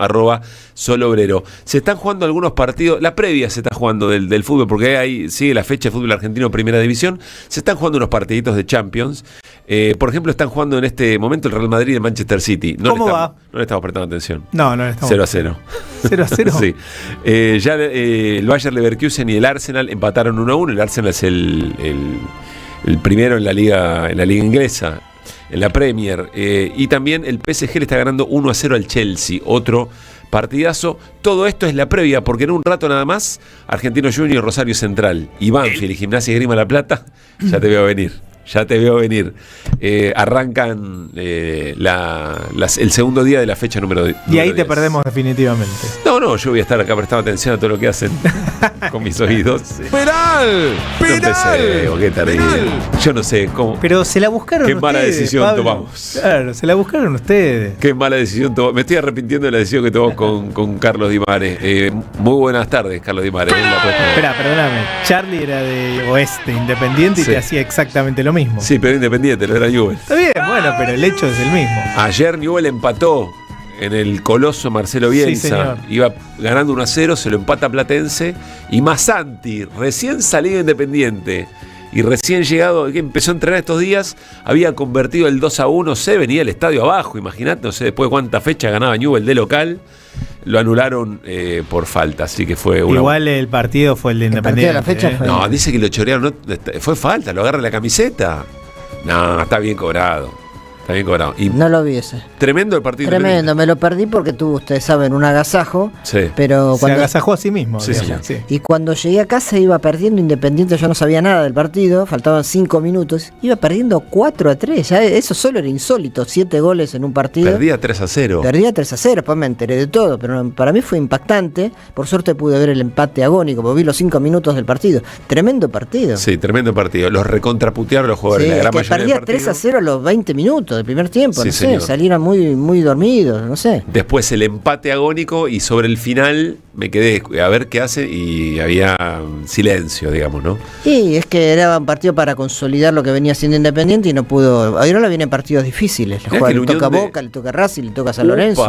@solobrero. Se están jugando algunos partidos, la previa se está jugando del fútbol, porque ahí sigue la fecha de fútbol argentino Primera División. Se están jugando unos partiditos de Champions. Por ejemplo, están jugando en este momento el Real Madrid y el Manchester City. ¿Cómo va? No le estamos prestando atención. No le estamos. 0-0. 0-0. Sí. Ya el Bayer Leverkusen y el Arsenal empataron 1-1. El Arsenal es el primero en la liga inglesa, en la Premier. Y también el PSG le está ganando 1-0 al Chelsea. Otro partidazo. Todo esto es la previa, porque en un rato nada más, Argentino Junior, Rosario Central y Banfield y Gimnasia y Esgrima La Plata, ya te veo venir. Arrancan el segundo día de la fecha número 10. Y ahí te perdemos definitivamente. No, yo voy a estar acá prestando atención a todo lo que hacen con mis oídos. ¡Penal! No empecé, qué terrible. Yo no sé cómo. Pero se la buscaron qué ustedes. Qué mala decisión Pablo. tomamos. Claro, se la buscaron ustedes. Qué mala decisión tomamos. Me estoy arrepintiendo de la decisión que tomamos con Carlos Di Mare. Muy buenas tardes, Carlos Di Mare. Espera, perdóname. Charlie era de Oeste, Independiente, y te hacía exactamente lo mismo. Sí, pero Independiente, lo era Newell. Está bien, bueno, pero el hecho es el mismo. Ayer Newell empató en el coloso Marcelo Bielsa. Sí, iba ganando 1-0, se lo empata Platense. Y Masanti, recién salido Independiente y recién llegado, que empezó a entrenar estos días, había convertido el 2-1. Se venía el estadio abajo, imagínate, no sé después de cuánta fecha ganaba Newell de local. Lo anularon por falta, así que fue una... Igual el partido fue el de Independiente. La fecha fue... No, dice que lo chorearon, fue falta, lo agarra la camiseta. No, está bien cobrado. Y no lo vi ese. Tremendo el partido. Tremendo, me lo perdí porque tuvo, ustedes saben, un agasajo. Sí. Pero se agasajó a sí mismo. Sí, sí. Y cuando llegué a casa iba perdiendo Independiente, yo no sabía nada del partido, faltaban 5 minutos, iba perdiendo 4-3, ya eso solo era insólito, 7 goles en un partido. Perdía 3-0. Perdía 3-0, después me enteré de todo, pero para mí fue impactante. Por suerte pude ver el empate agónico, porque vi los 5 minutos del partido. Tremendo partido. Sí, tremendo partido. Los recontraputearon los jugadores. Sí, la gran que mayoría perdía 3-0 a los 20 minutos del primer tiempo, Sí, no sé, señor. salieron muy dormidos, no sé. Después el empate agónico y sobre el final me quedé a ver qué hace y había silencio, digamos, ¿no? Y es que era un partido para consolidar lo que venía siendo Independiente y no pudo. Ahora vienen partidos difíciles. Le toca a Boca, le toca a Racing, le toca a San Lorenzo.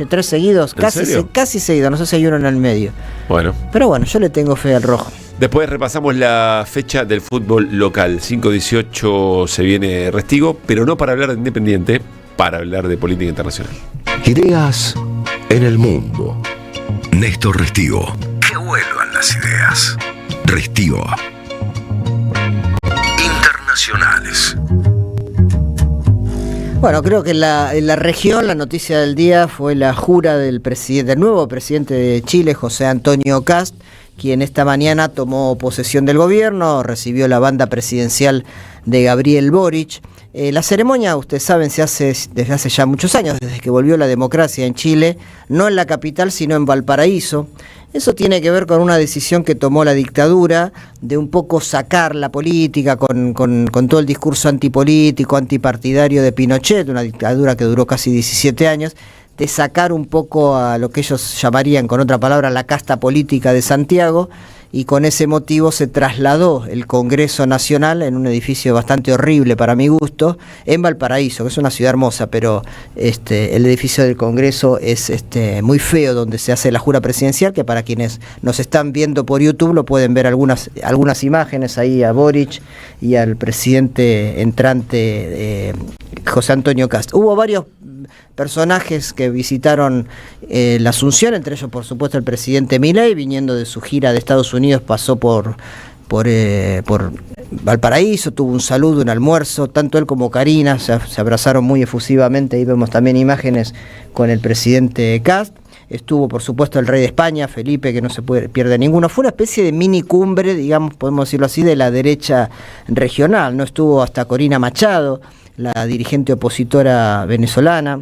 3 seguidos, casi seguidos, no sé si hay uno en el medio. Bueno. Pero bueno, yo le tengo fe al rojo. Después repasamos la fecha del fútbol local. 5-18 se viene Restigo, pero no para hablar de Independiente, para hablar de política internacional. Ideas en el mundo. Néstor Restigo. Que vuelvan las ideas. Restigo. Internacionales. Bueno, creo que en la región la noticia del día fue la jura del nuevo presidente de Chile, José Antonio Kast, quien esta mañana tomó posesión del gobierno, recibió la banda presidencial de Gabriel Boric. La ceremonia, ustedes saben, se hace desde hace ya muchos años, desde que volvió la democracia en Chile, no en la capital, sino en Valparaíso. Eso tiene que ver con una decisión que tomó la dictadura de un poco sacar la política con todo el discurso antipolítico, antipartidario de Pinochet, una dictadura que duró casi 17 años, de sacar un poco a lo que ellos llamarían, con otra palabra, la casta política de Santiago, y con ese motivo se trasladó el Congreso Nacional en un edificio bastante horrible para mi gusto, en Valparaíso, que es una ciudad hermosa, pero el edificio del Congreso es muy feo, donde se hace la jura presidencial, que para quienes nos están viendo por YouTube lo pueden ver algunas imágenes ahí a Boric y al presidente entrante José Antonio Kast. Hubo varios personajes que visitaron la Asunción, entre ellos por supuesto el presidente Milei, viniendo de su gira de Estados Unidos, pasó por Valparaíso, tuvo un saludo, un almuerzo, tanto él como Karina se abrazaron muy efusivamente, ahí vemos también imágenes con el presidente Kast. Estuvo, por supuesto, el rey de España, Felipe, que no se pierde ninguno. Fue una especie de mini cumbre, digamos, podemos decirlo así, de la derecha regional. No estuvo hasta Corina Machado, la dirigente opositora venezolana.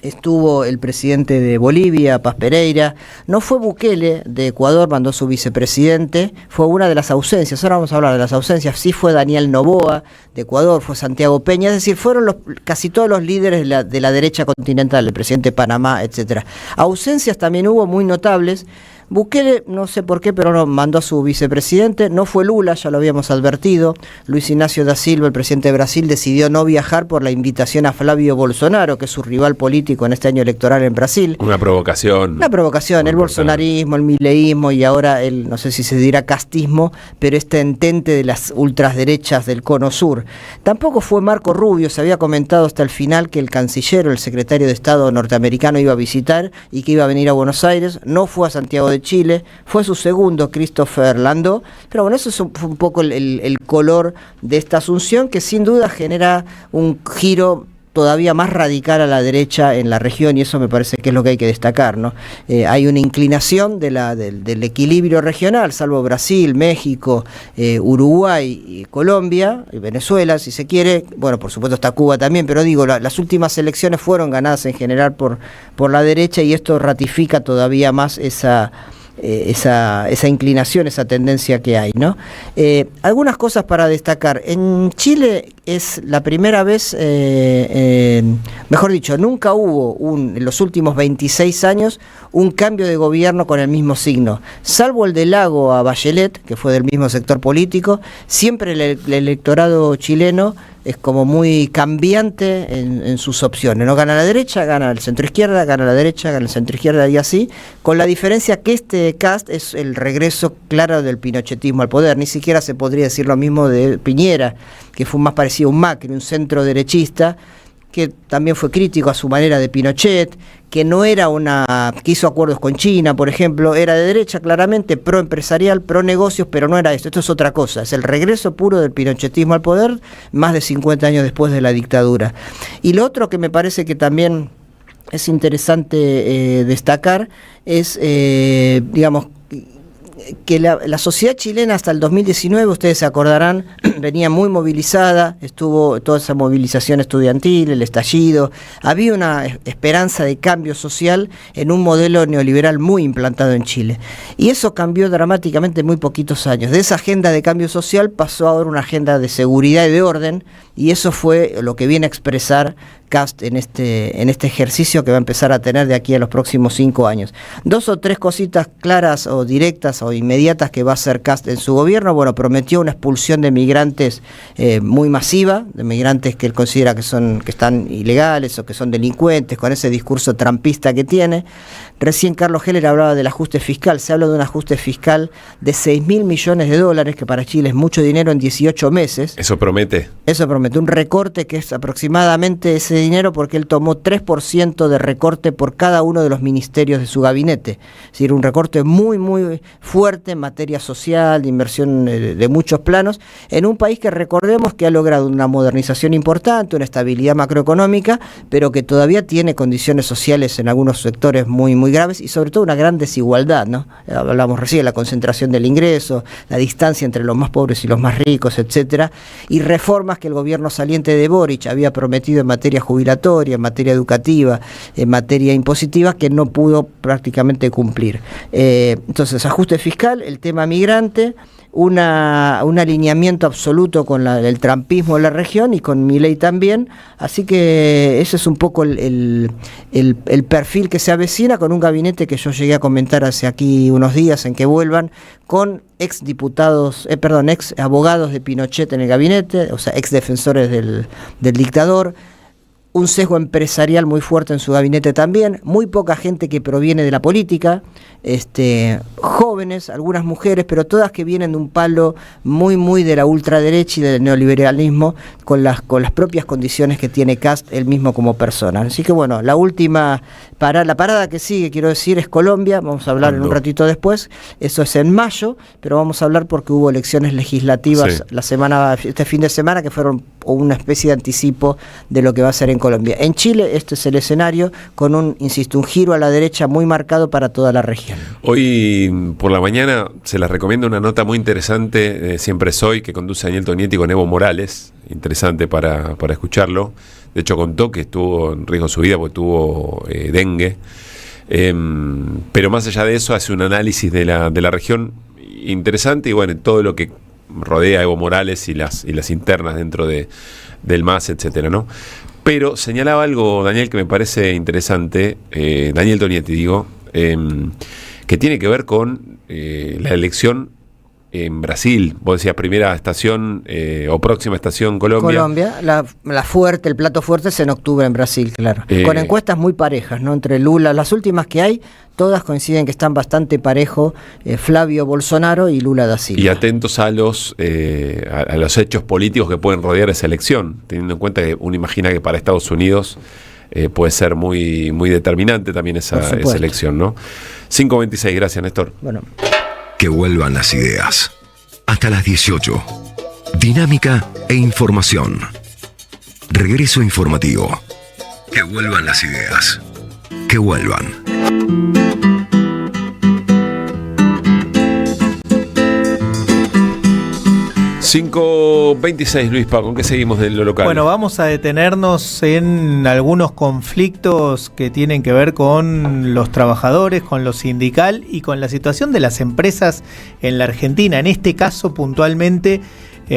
Estuvo el presidente de Bolivia, Paz Pereira. No fue Bukele de Ecuador, mandó su vicepresidente. Fue una de las ausencias. Ahora vamos a hablar de las ausencias. Sí fue Daniel Noboa de Ecuador, fue Santiago Peña. Es decir, fueron casi todos los líderes de la derecha continental, el presidente de Panamá, etcétera. Ausencias también hubo muy notables. Bukele, no sé por qué, pero no mandó a su vicepresidente. No fue Lula, ya lo habíamos advertido. Luis Ignacio da Silva, el presidente de Brasil, decidió no viajar por la invitación a Flavio Bolsonaro, que es su rival político en este año electoral en Brasil. Una provocación. Una provocación, el bolsonarismo, el mileísmo y ahora el, no sé si se dirá castismo, pero este entente de las ultraderechas del cono sur. Tampoco fue Marco Rubio, se había comentado hasta el final que el canciller o el secretario de Estado norteamericano iba a visitar y que iba a venir a Buenos Aires. No fue a Santiago de Chile, fue su segundo, Christopher Landó. Pero bueno, eso fue un poco el color de esta asunción, que sin duda genera un giro todavía más radical a la derecha en la región, y eso me parece que es lo que hay que destacar, ¿no? Hay una inclinación del equilibrio regional, salvo Brasil, México, Uruguay, y Colombia, y Venezuela, si se quiere. Bueno, por supuesto está Cuba también, pero digo, las últimas elecciones fueron ganadas en general por la derecha, y esto ratifica todavía más esa inclinación, esa tendencia que hay, ¿no? Algunas cosas para destacar. En Chile es la primera vez, mejor dicho, nunca hubo en los últimos 26 años un cambio de gobierno con el mismo signo, salvo el de Lago a Bachelet, que fue del mismo sector político. Siempre el electorado chileno es como muy cambiante en sus opciones, ¿no? Gana la derecha, gana el centro izquierda, gana la derecha, gana el centro izquierda, y así, con la diferencia que este cast es el regreso claro del pinochetismo al poder. Ni siquiera se podría decir lo mismo de Piñera, que fue más parecido a un Macri, un centro derechista, que también fue crítico a su manera de Pinochet, que no era que hizo acuerdos con China, por ejemplo, era de derecha claramente, pro empresarial, pro negocios, pero no era esto es otra cosa, es el regreso puro del pinochetismo al poder, más de 50 años después de la dictadura. Y lo otro que me parece que también es interesante destacar es, digamos, que la sociedad chilena hasta el 2019, ustedes se acordarán, venía muy movilizada, estuvo toda esa movilización estudiantil, el estallido, había una esperanza de cambio social en un modelo neoliberal muy implantado en Chile. Y eso cambió dramáticamente en muy poquitos años. De esa agenda de cambio social pasó ahora una agenda de seguridad y de orden, y eso fue lo que viene a expresar Kast en este ejercicio que va a empezar a tener de aquí a los próximos 5 años. 2 o 3 cositas claras o directas o inmediatas que va a hacer Kast en su gobierno. Bueno, prometió una expulsión de migrantes muy masiva, de migrantes que él considera que están ilegales o que son delincuentes, con ese discurso trampista que tiene. Recién Carlos Heller hablaba del ajuste fiscal. Se habla de un ajuste fiscal de $6.000 millones, que para Chile es mucho dinero en 18 meses. Eso promete. Eso promete un recorte que es aproximadamente ese dinero, porque él tomó 3% de recorte por cada uno de los ministerios de su gabinete. Es decir, un recorte muy, muy fuerte en materia social, de inversión de muchos planos, en un país que recordemos que ha logrado una modernización importante, una estabilidad macroeconómica, pero que todavía tiene condiciones sociales en algunos sectores muy, muy graves, y sobre todo una gran desigualdad, ¿no? Hablamos recién de la concentración del ingreso, la distancia entre los más pobres y los más ricos, etcétera, y reformas que el gobierno saliente de Boric había prometido en materia jubilatoria, en materia educativa, en materia impositiva, que no pudo prácticamente cumplir. Entonces, ajuste fiscal, el tema migrante, un alineamiento absoluto con el trampismo de la región y con Milei también. Así que ese es un poco el perfil que se avecina, con un gabinete que yo llegué a comentar hace aquí unos días en que vuelvan, con ex abogados de Pinochet en el gabinete, o sea, ex defensores del dictador. Un sesgo empresarial muy fuerte en su gabinete también, muy poca gente que proviene de la política, jóvenes, algunas mujeres, pero todas que vienen de un palo muy, muy de la ultraderecha y del neoliberalismo, con las propias condiciones que tiene Kast él mismo como persona. Así que bueno, la parada que sigue, quiero decir, es Colombia. Vamos a hablar en un ratito después. Eso es en mayo, pero vamos a hablar porque hubo elecciones legislativas este fin de semana, que fueron una especie de anticipo de lo que va a ser en Colombia. En Chile, este es el escenario, con un giro a la derecha muy marcado para toda la región. Hoy por la mañana se les recomiendo una nota muy interesante, Siempre Soy, que conduce Daniel Tonietti con Evo Morales. Interesante para escucharlo. De hecho, contó que estuvo en riesgo su vida porque tuvo dengue. Pero más allá de eso, hace un análisis de la región interesante, y bueno, todo lo que rodea a Evo Morales y las internas dentro del MAS, etcétera, ¿no? Pero señalaba algo, Daniel, que me parece interesante, Daniel Tonietti, digo, que que tiene que ver con la elección en Brasil. Vos decías primera estación o próxima estación Colombia. La fuerte, el plato fuerte es en octubre en Brasil, claro. Con encuestas muy parejas, ¿no? Entre Lula, las últimas que hay, todas coinciden que están bastante parejo Flavio Bolsonaro y Lula da Silva. Y atentos a los hechos políticos que pueden rodear esa elección, teniendo en cuenta que uno imagina que para Estados Unidos puede ser muy, muy determinante también esa elección, ¿no? 5:26, gracias, Néstor. Bueno. Que vuelvan las ideas. Hasta las 18. Dinámica e información. Regreso informativo. Que vuelvan las ideas. Que vuelvan. 5:26, Luispa, ¿con qué seguimos de lo local? Bueno, vamos a detenernos en algunos conflictos que tienen que ver con los trabajadores, con lo sindical y con la situación de las empresas en la Argentina. En este caso, puntualmente,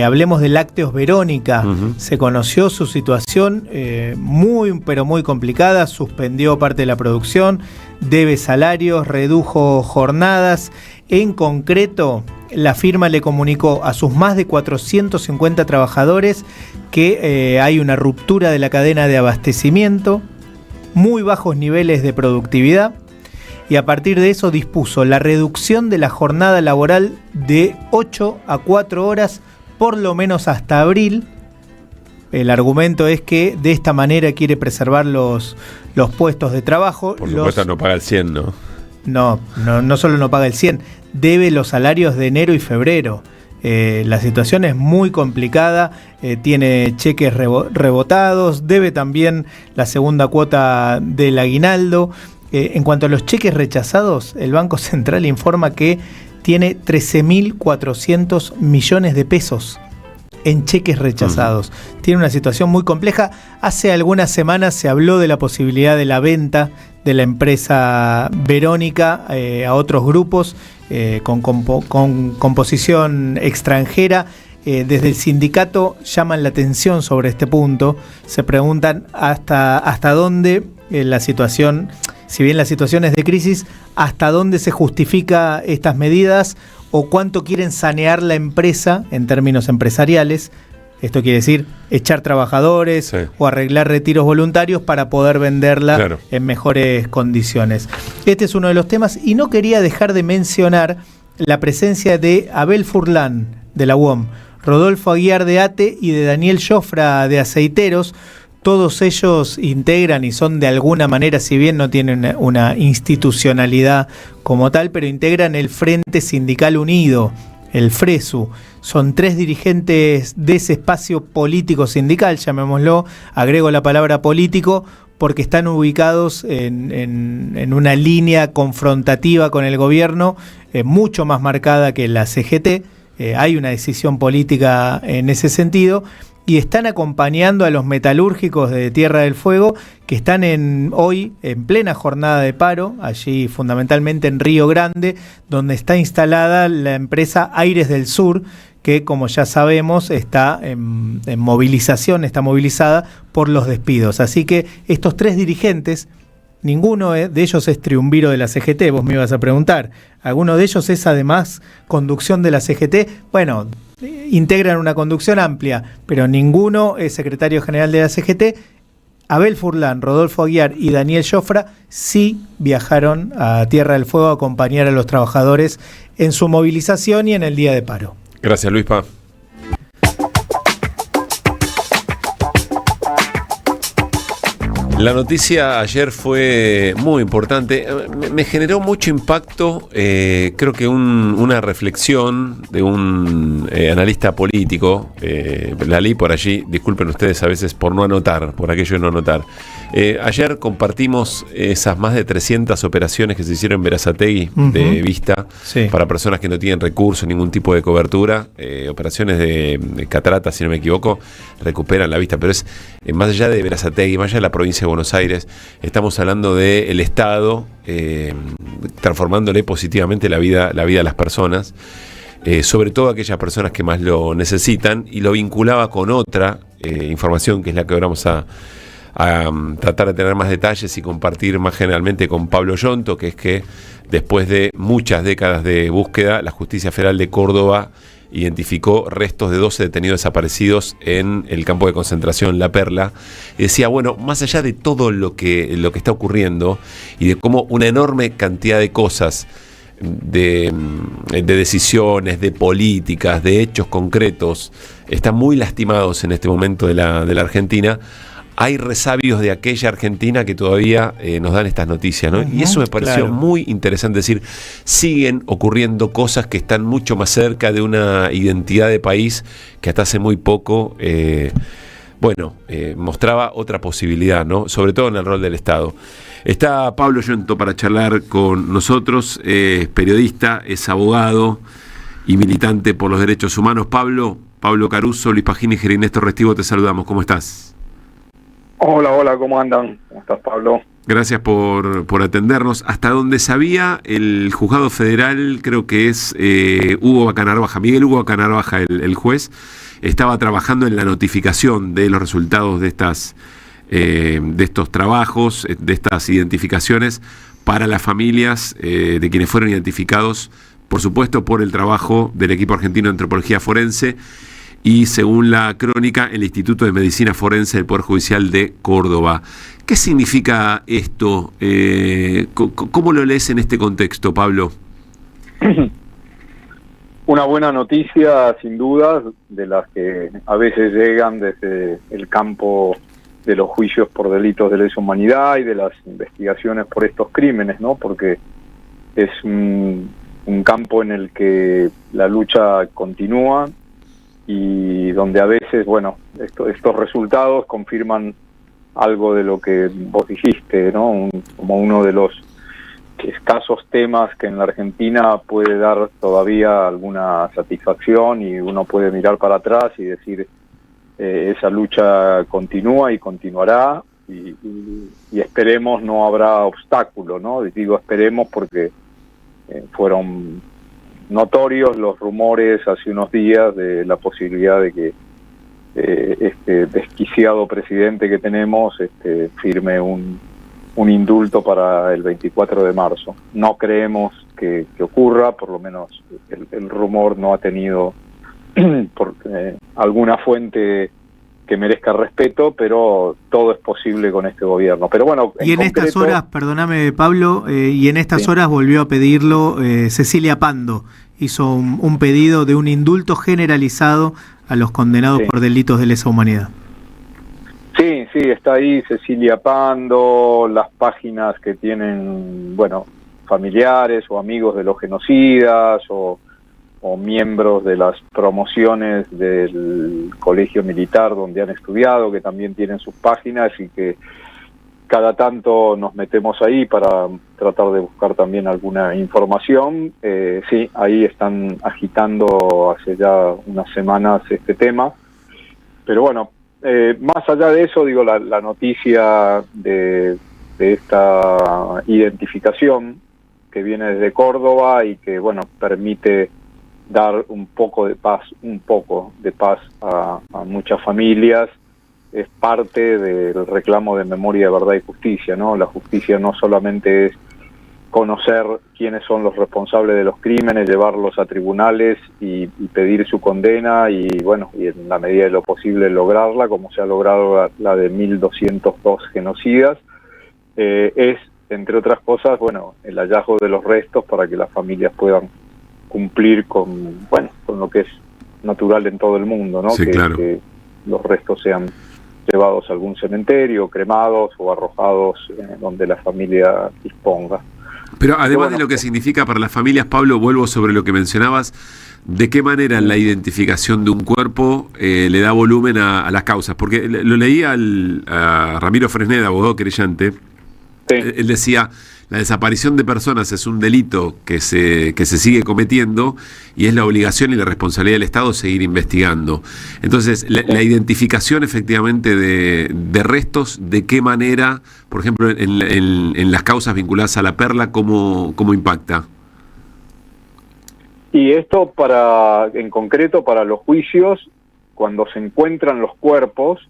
hablemos de Lácteos Verónica. Se conoció su situación muy, pero muy complicada. Suspendió parte de la producción, debe salarios, redujo jornadas. En concreto, la firma le comunicó a sus más de 450 trabajadores que hay una ruptura de la cadena de abastecimiento, muy bajos niveles de productividad, y a partir de eso dispuso la reducción de la jornada laboral de 8 a 4 horas, por lo menos hasta abril. El argumento es que de esta manera quiere preservar los puestos de trabajo. Por supuesto no paga el 100, ¿no? No solo no paga el 100, debe los salarios de enero y febrero. La situación es muy complicada, tiene cheques rebotados, debe también la segunda cuota del aguinaldo. En cuanto a los cheques rechazados, el Banco Central informa que tiene 13.400 millones de pesos en cheques rechazados. Tiene una situación muy compleja. Hace algunas semanas se habló de la posibilidad de la venta de la empresa Verónica a otros grupos con composición extranjera. Desde el sindicato llaman la atención sobre este punto. Se preguntan hasta dónde la situación, si bien la situación es de crisis, hasta dónde se justifica estas medidas o cuánto quieren sanear la empresa en términos empresariales. Esto quiere decir echar trabajadores o arreglar retiros voluntarios para poder venderla en mejores condiciones. Este es uno de los temas, y no quería dejar de mencionar la presencia de Abel Furlan de la UOM, Rodolfo Aguiar de ATE y de Daniel Jofra de Aceiteros. Todos ellos integran y son de alguna manera, si bien no tienen una institucionalidad como tal, pero integran el Frente Sindical Unido, el FRESU. Son 3 dirigentes de ese espacio político sindical, llamémoslo, agrego la palabra político, porque están ubicados en una línea confrontativa con el gobierno, mucho más marcada que la CGT. Hay una decisión política en ese sentido, y están acompañando a los metalúrgicos de Tierra del Fuego, que están hoy en plena jornada de paro, allí fundamentalmente en Río Grande, donde está instalada la empresa Aires del Sur, que, como ya sabemos, está en movilización, está movilizada por los despidos. Así que estos 3 dirigentes, ninguno de ellos es triunviro de la CGT, vos me ibas a preguntar. ¿Alguno de ellos es además conducción de la CGT? Bueno, integran una conducción amplia, pero ninguno es secretario general de la CGT. Abel Furlan, Rodolfo Aguiar y Daniel Jofra sí viajaron a Tierra del Fuego a acompañar a los trabajadores en su movilización y en el día de paro. Gracias, Luispa. La noticia ayer fue muy importante, me generó mucho impacto, creo que una reflexión de un analista político, la leí por allí, disculpen ustedes a veces por no anotar, por aquello de no anotar. Ayer compartimos esas más de 300 operaciones que se hicieron en Berazategui de vista para personas que no tienen recursos, ningún tipo de cobertura, operaciones de catarata, si no me equivoco, recuperan la vista, pero es más allá de Berazategui, más allá de la provincia de Buenos Aires, estamos hablando del Estado transformándole positivamente la vida a las personas, sobre todo a aquellas personas que más lo necesitan, y lo vinculaba con otra información que es la que ahora vamos a tratar de tener más detalles y compartir más generalmente con Pablo Yonto, que es que después de muchas décadas de búsqueda, la Justicia Federal de Córdoba identificó restos de 12 detenidos desaparecidos en el campo de concentración La Perla, y decía, bueno, más allá de todo lo que está ocurriendo y de cómo una enorme cantidad de cosas, de decisiones, de políticas, de hechos concretos, están muy lastimados en este momento de la Argentina, hay resabios de aquella Argentina que todavía nos dan estas noticias, ¿no? Y eso me pareció muy interesante, decir, siguen ocurriendo cosas que están mucho más cerca de una identidad de país que hasta hace muy poco, mostraba otra posibilidad, ¿no? Sobre todo en el rol del Estado. Está Pablo Yonto para charlar con nosotros, es periodista, es abogado y militante por los derechos humanos. Pablo Caruso, Luis Pagini y Jerry Néstor Restivo, te saludamos. ¿Cómo estás? Hola, ¿cómo andan? ¿Cómo estás, Pablo? Gracias por atendernos. Hasta donde sabía, el juzgado federal, creo que es Miguel Hugo Bacanarvaja, el juez, estaba trabajando en la notificación de los resultados de estos trabajos, de estas identificaciones para las familias de quienes fueron identificados, por supuesto, por el trabajo del equipo argentino de antropología forense y, según la crónica, el Instituto de Medicina Forense del Poder Judicial de Córdoba. ¿Qué significa esto? ¿Cómo lo lees en este contexto, Pablo? Una buena noticia, sin duda, de las que a veces llegan desde el campo de los juicios por delitos de lesa humanidad y de las investigaciones por estos crímenes, ¿no? Porque es un campo en el que la lucha continúa y donde a veces, estos resultados confirman algo de lo que vos dijiste, ¿no? Como uno de los escasos temas que en la Argentina puede dar todavía alguna satisfacción y uno puede mirar para atrás y decir, esa lucha continúa y continuará y esperemos no habrá obstáculo, ¿no? Digo esperemos porque fueron notorios los rumores hace unos días de la posibilidad de que este desquiciado presidente que tenemos firme un indulto para el 24 de marzo. No creemos que ocurra, por lo menos el rumor no ha tenido alguna fuente que merezca respeto, pero todo es posible con este gobierno. Pero bueno, y en estas horas, perdóname Pablo, horas volvió a pedirlo Cecilia Pando, hizo un pedido de un indulto generalizado a los condenados por delitos de lesa humanidad. Sí, está ahí Cecilia Pando, las páginas que tienen, familiares o amigos de los genocidas o miembros de las promociones del colegio militar donde han estudiado, que también tienen sus páginas y que cada tanto nos metemos ahí para tratar de buscar también alguna información. Sí, ahí están agitando hace ya unas semanas este tema. Pero bueno, más allá de eso, digo, la noticia de esta identificación que viene desde Córdoba y que, permite dar un poco de paz a muchas familias, es parte del reclamo de memoria, verdad y justicia, ¿no? La justicia no solamente es conocer quiénes son los responsables de los crímenes, llevarlos a tribunales y pedir su condena y en la medida de lo posible lograrla, como se ha logrado la de 1.202 genocidas, es, entre otras cosas, el hallazgo de los restos para que las familias puedan cumplir con lo que es natural en todo el mundo, ¿no? Sí, claro. Que los restos sean llevados a algún cementerio, cremados o arrojados donde la familia disponga. Pero además de lo que significa para las familias, Pablo, vuelvo sobre lo que mencionabas, ¿de qué manera la identificación de un cuerpo le da volumen a las causas? Porque lo leí a Ramiro Fresneda, abogado querellante. Sí. Él decía, la desaparición de personas es un delito que se sigue cometiendo y es la obligación y la responsabilidad del Estado seguir investigando. Entonces, la identificación efectivamente de restos, ¿de qué manera, por ejemplo, en las causas vinculadas a La Perla, cómo impacta? Y esto en concreto para los juicios, cuando se encuentran los cuerpos,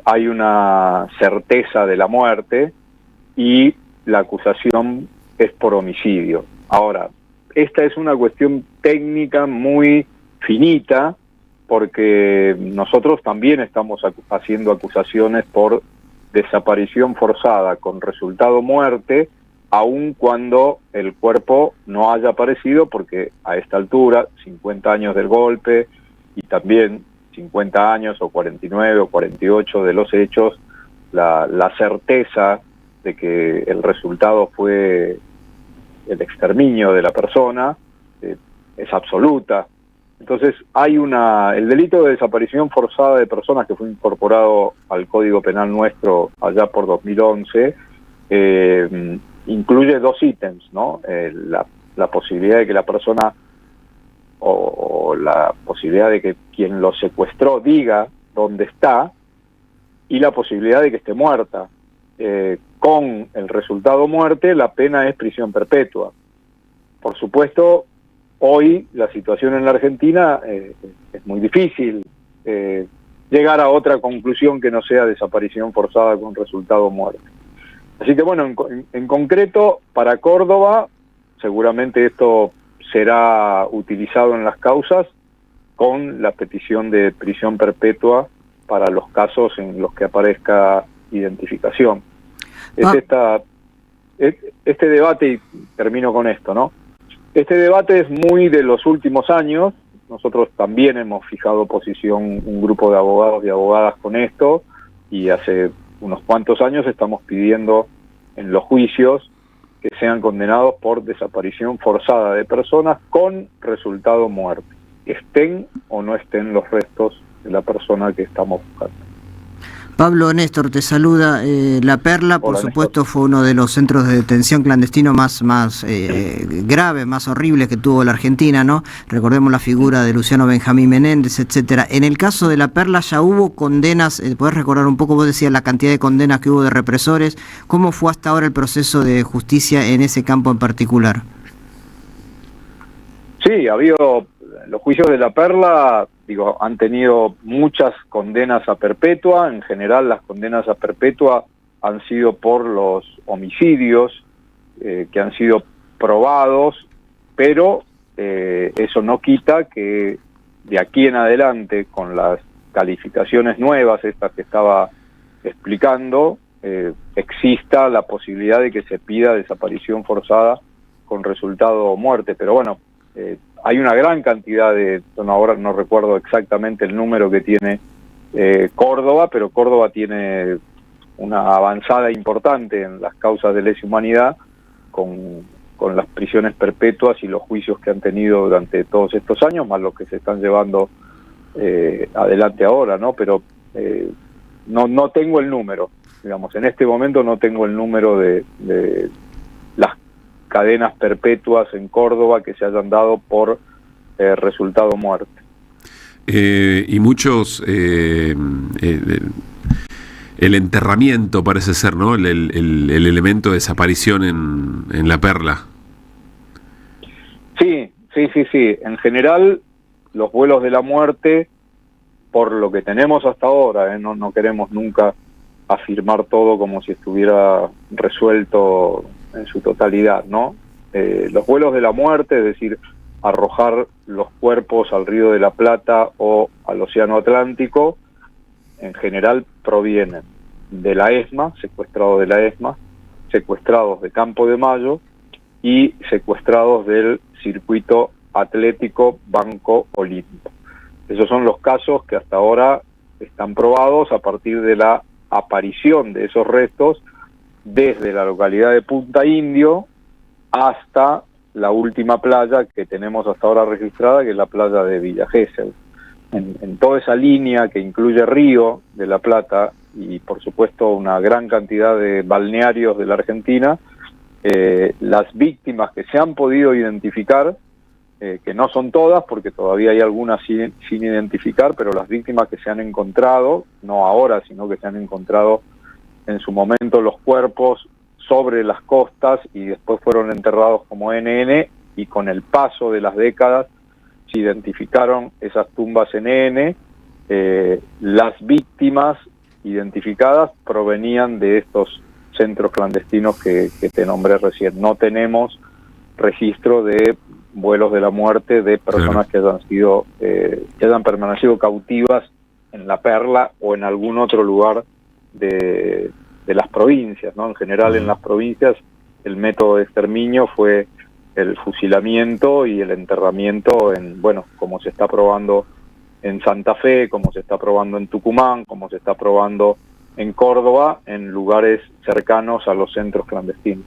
hay una certeza de la muerte y la acusación es por homicidio. Ahora, esta es una cuestión técnica muy finita, porque nosotros también estamos haciendo acusaciones por desaparición forzada con resultado muerte, aun cuando el cuerpo no haya aparecido, porque a esta altura, 50 años del golpe y también 50 años o 49 o 48 de los hechos, la certeza de que el resultado fue el exterminio de la persona es absoluta. Entonces el delito de desaparición forzada de personas, que fue incorporado al Código Penal nuestro allá por 2011, incluye dos ítems, ¿no? La posibilidad de que la persona o la posibilidad de que quien lo secuestró diga dónde está, y la posibilidad de que esté muerta. Con el resultado muerte, la pena es prisión perpetua. Por supuesto, hoy la situación en la Argentina es muy difícil llegar a otra conclusión que no sea desaparición forzada con resultado muerte. Así que bueno, en concreto, para Córdoba, seguramente esto será utilizado en las causas con la petición de prisión perpetua para los casos en los que aparezca identificación. Este debate, y termino con esto, ¿no? Este debate es muy de los últimos años. Nosotros también hemos fijado posición, un grupo de abogados y abogadas, con esto, y hace unos cuantos años estamos pidiendo en los juicios que sean condenados por desaparición forzada de personas con resultado muerte, estén o no estén los restos de la persona que estamos buscando. Pablo, Néstor te saluda. La Perla, por supuesto, fue uno de los centros de detención clandestino más graves, más horribles que tuvo la Argentina, ¿no? Recordemos la figura de Luciano Benjamín Menéndez, etcétera. En el caso de La Perla ya hubo condenas. ¿Podés recordar un poco? Vos decías la cantidad de condenas que hubo de represores. ¿Cómo fue hasta ahora el proceso de justicia en ese campo en particular? Sí, ha habido los juicios de La Perla, han tenido muchas condenas a perpetua. En general, las condenas a perpetua han sido por los homicidios que han sido probados, pero eso no quita que de aquí en adelante, con las calificaciones nuevas, estas que estaba explicando, exista la posibilidad de que se pida desaparición forzada con resultado muerte. Pero bueno, hay una gran cantidad ahora no recuerdo exactamente el número que tiene Córdoba, pero Córdoba tiene una avanzada importante en las causas de lesa humanidad con las prisiones perpetuas y los juicios que han tenido durante todos estos años, más los que se están llevando adelante ahora, ¿no? Pero no tengo el número, en este momento no tengo el número de las cadenas perpetuas en Córdoba que se hayan dado por resultado muerte. Y muchos, el enterramiento parece ser, ¿no? El elemento de desaparición en La Perla. Sí. En general, los vuelos de la muerte, por lo que tenemos hasta ahora, no queremos nunca afirmar todo como si estuviera resuelto en su totalidad, ¿no? Los vuelos de la muerte, es decir, arrojar los cuerpos al Río de la Plata o al Océano Atlántico, en general provienen de la ESMA, secuestrados de la ESMA, secuestrados de Campo de Mayo y secuestrados del circuito atlético Banco Olimpo. Esos son los casos que hasta ahora están probados a partir de la aparición de esos restos desde la localidad de Punta Indio hasta la última playa que tenemos hasta ahora registrada, que es la playa de Villa Gesell. En toda esa línea que incluye Río de la Plata y por supuesto una gran cantidad de balnearios de la Argentina, las víctimas que se han podido identificar, que no son todas porque todavía hay algunas sin identificar, pero las víctimas que se han encontrado, no ahora, sino que se han encontrado en su momento los cuerpos sobre las costas y después fueron enterrados como NN, y con el paso de las décadas se identificaron esas tumbas NN. Las víctimas identificadas provenían de estos centros clandestinos que te nombré recién. No tenemos registro de vuelos de la muerte de personas que hayan permanecido cautivas en La Perla o en algún otro lugar de las provincias, ¿no? En general, en las provincias el método de exterminio fue el fusilamiento y el enterramiento como se está probando en Santa Fe, como se está probando en Tucumán, como se está probando en Córdoba, en lugares cercanos a los centros clandestinos.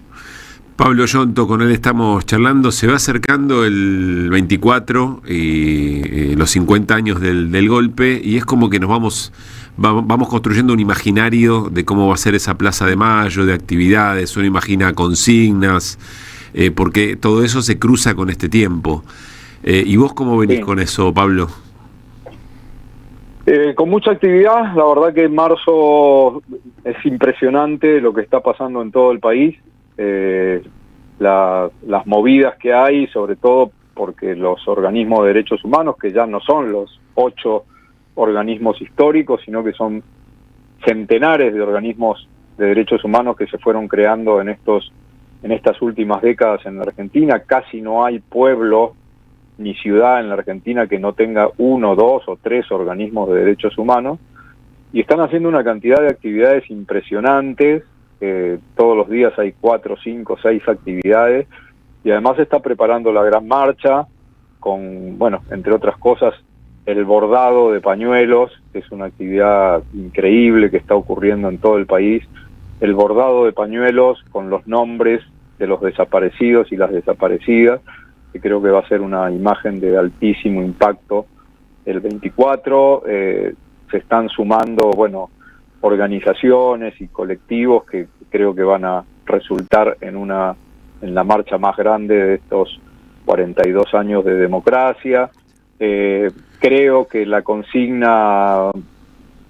Pablo Yonto, con él estamos charlando. Se va acercando el 24 y los 50 años del golpe, y es como que nos vamos construyendo un imaginario de cómo va a ser esa Plaza de Mayo, de actividades. Uno imagina consignas, porque todo eso se cruza con este tiempo. ¿Y vos cómo venís con eso, Pablo? Con mucha actividad. La verdad que en marzo es impresionante lo que está pasando en todo el país. Las movidas que hay, sobre todo porque los organismos de derechos humanos, que ya no son los 8 organismos históricos, sino que son centenares de organismos de derechos humanos que se fueron creando en estas últimas décadas en la Argentina. Casi no hay pueblo ni ciudad en la Argentina que no tenga 1, 2 o 3 organismos de derechos humanos, y están haciendo una cantidad de actividades impresionantes. Todos los días hay 4, 5, 6 actividades, y además se está preparando la gran marcha con, entre otras cosas, el bordado de pañuelos, que es una actividad increíble que está ocurriendo en todo el país. El bordado de pañuelos con los nombres de los desaparecidos y las desaparecidas, que creo que va a ser una imagen de altísimo impacto el 24. Se están sumando, organizaciones y colectivos que creo que van a resultar en la marcha más grande de estos 42 años de democracia. Creo que la consigna